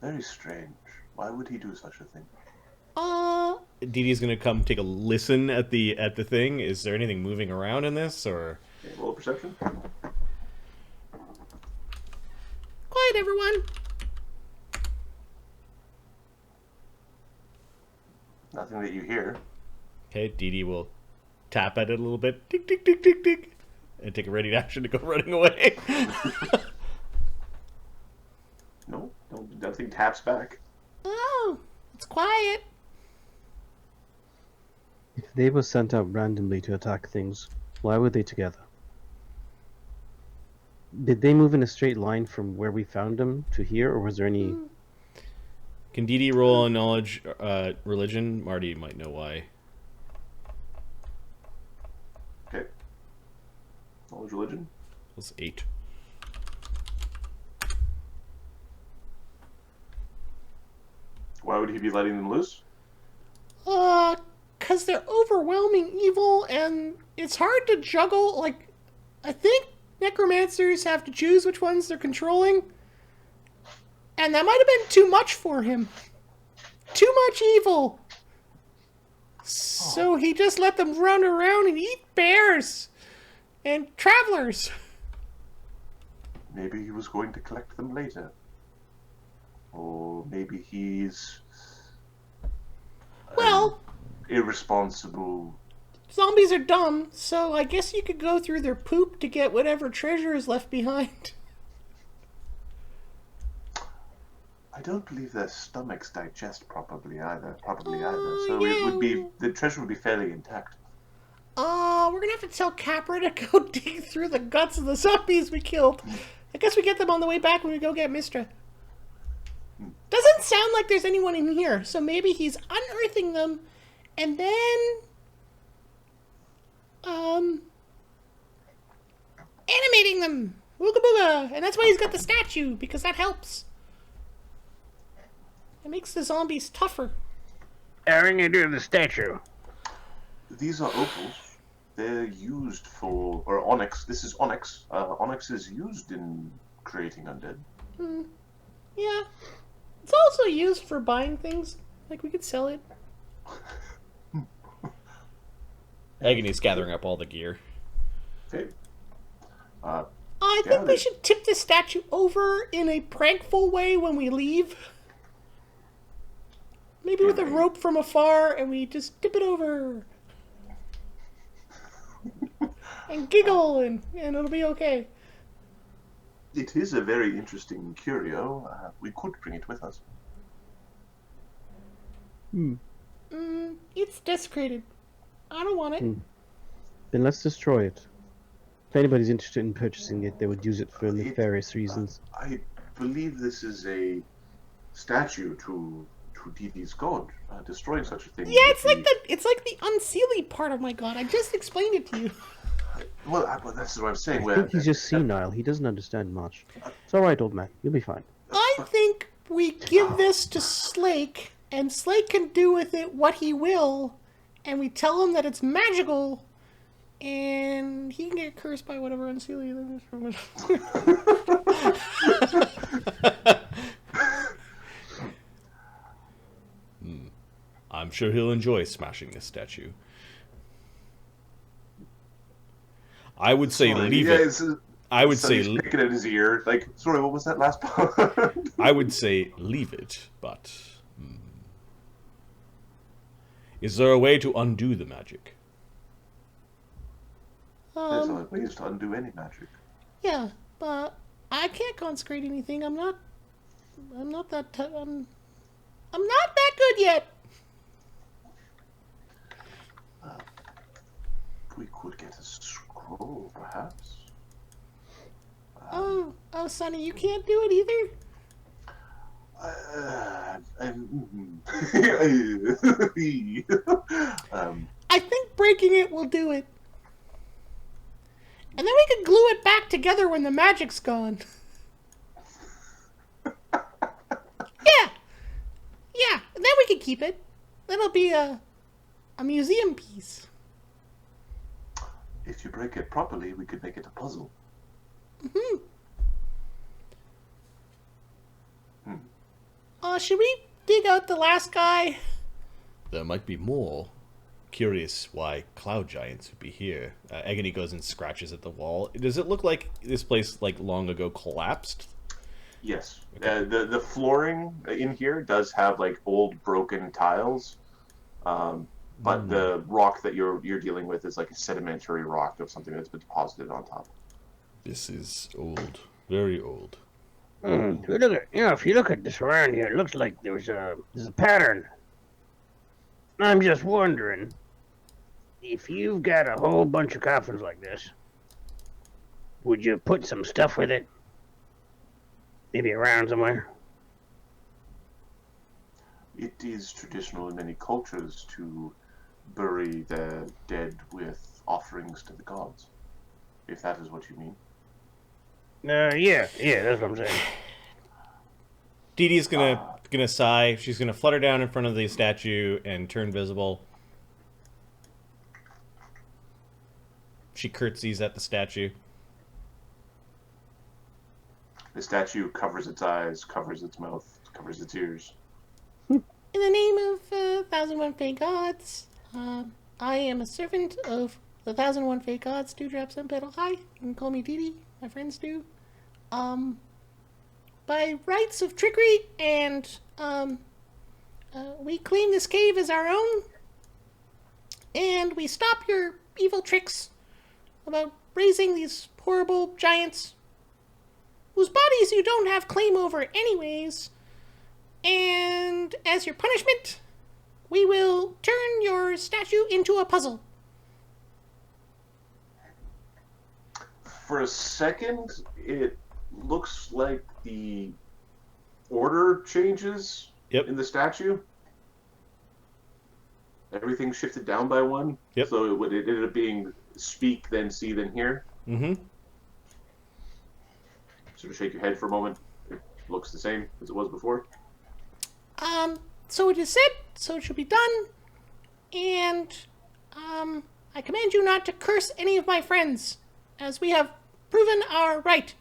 Very strange. Why would he do such a thing? Dee Dee's gonna come take a listen at the thing. Is there anything moving around in this, or? Okay, roll perception. Quiet, everyone. Nothing that you hear. Okay, Dee Dee will tap at it a little bit, tick, tick, tick, tick, tick, and take a ready action to go running away. No, nothing taps back. Oh, it's quiet. If they were sent out randomly to attack things, why were they together? Did they move in a straight line from where we found them to here, or was there any... Can Dee Dee roll on knowledge, religion? Marty might know why. Okay. Knowledge religion. It was 8. Why would he be letting them loose? 'Cause they're overwhelming evil, and it's hard to juggle. Like, I think necromancers have to choose which ones they're controlling, and that might have been too much for him. Too much evil. So he just let them run around and eat bears and travelers. Maybe he was going to collect them later. Or maybe he's Well, irresponsible. zombies are dumb, so I guess you could go through their poop to get whatever treasure is left behind. I don't believe their stomachs digest properly either. So yeah. it would be the treasure would be fairly intact. We're gonna have to tell Capra to go dig through the guts of the zombies we killed. I guess we get them on the way back when we go get Mistra. Doesn't sound like there's anyone in here, so maybe he's unearthing them, and then, animating them. Ooga booga. And that's why he's got the statue, because that helps. It makes the zombies tougher. Aaron, you do the statue. These are opals. They're used for, or onyx. This is onyx. Onyx is used in creating undead. Yeah. It's also used for buying things. Like, we could sell it. Agony's gathering up all the gear. Okay. I think we should tip this statue over in a prankful way when we leave. Maybe with a rope from afar, and we just tip it over. And giggle, and it'll be okay. It is a very interesting curio. We could bring it with us. It's desecrated. I don't want it. Then let's destroy it. If anybody's interested in purchasing it, they would use it for nefarious reasons. I believe this is a statue to Didi's god. Destroying such a thing. Yeah, it's like the unseelie part of my god. I just explained it to you. Well, that's what I'm saying. I think he's just senile. He doesn't understand much. It's all right, old man. You'll be fine. I think we give this to Slake, and Slake can do with it what he will, and we tell him that it's magical, and he can get cursed by whatever unseelie that is. I'm sure he'll enjoy smashing this statue. I would say leave it. I would say he's picking at his ear. Like, sorry, what was that last part? I would say leave it, but is there a way to undo the magic? There's other ways to undo any magic. Yeah, but I can't consecrate anything. I'm not that good yet. We could get a scroll, perhaps. Oh, Sonny, you can't do it either? I think breaking it will do it. And then we can glue it back together when the magic's gone. Yeah, and then we can keep it. That'll be a museum piece. If you break it properly, we could make it a puzzle. Should we dig out the last guy? There might be more. Curious why cloud giants would be here. Agony goes and scratches at the wall. Does it look like this place, like, long ago collapsed? Yes. The flooring in here does have, like, old broken tiles. But the rock that you're dealing with is like a sedimentary rock of something that's been deposited on top. This is old. Very old. If you look at this around here, it looks like there's a pattern. I'm just wondering, if you've got a whole bunch of coffins like this, would you put some stuff with it? Maybe around somewhere? It is traditional in many cultures to bury the dead with offerings to the gods, if that is what you mean. Yeah, that's what I'm saying. Dee Dee's gonna sigh. She's gonna flutter down in front of the statue and turn visible. She curtsies at the statue. The statue covers its eyes, covers its mouth, covers its ears. In the name of 1001 Fey Gods, I am a servant of the 1001 Fey Gods. Dewdrop, Sun Petal, hi. You can call me Dee Dee. My friends do. By rights of trickery, and we claim this cave as our own, and we stop your evil tricks about raising these horrible giants whose bodies you don't have claim over anyways. And as your punishment, we will turn your statue into a puzzle. For a second, it looks like the order changes in the statue. Everything shifted down by one. Yep. So it ended up being speak, then see, then hear. Mm-hmm. sort of shake your head for a moment. It looks the same as it was before. So it is said, so it shall be done, and, I command you not to curse any of my friends, as we have proven our right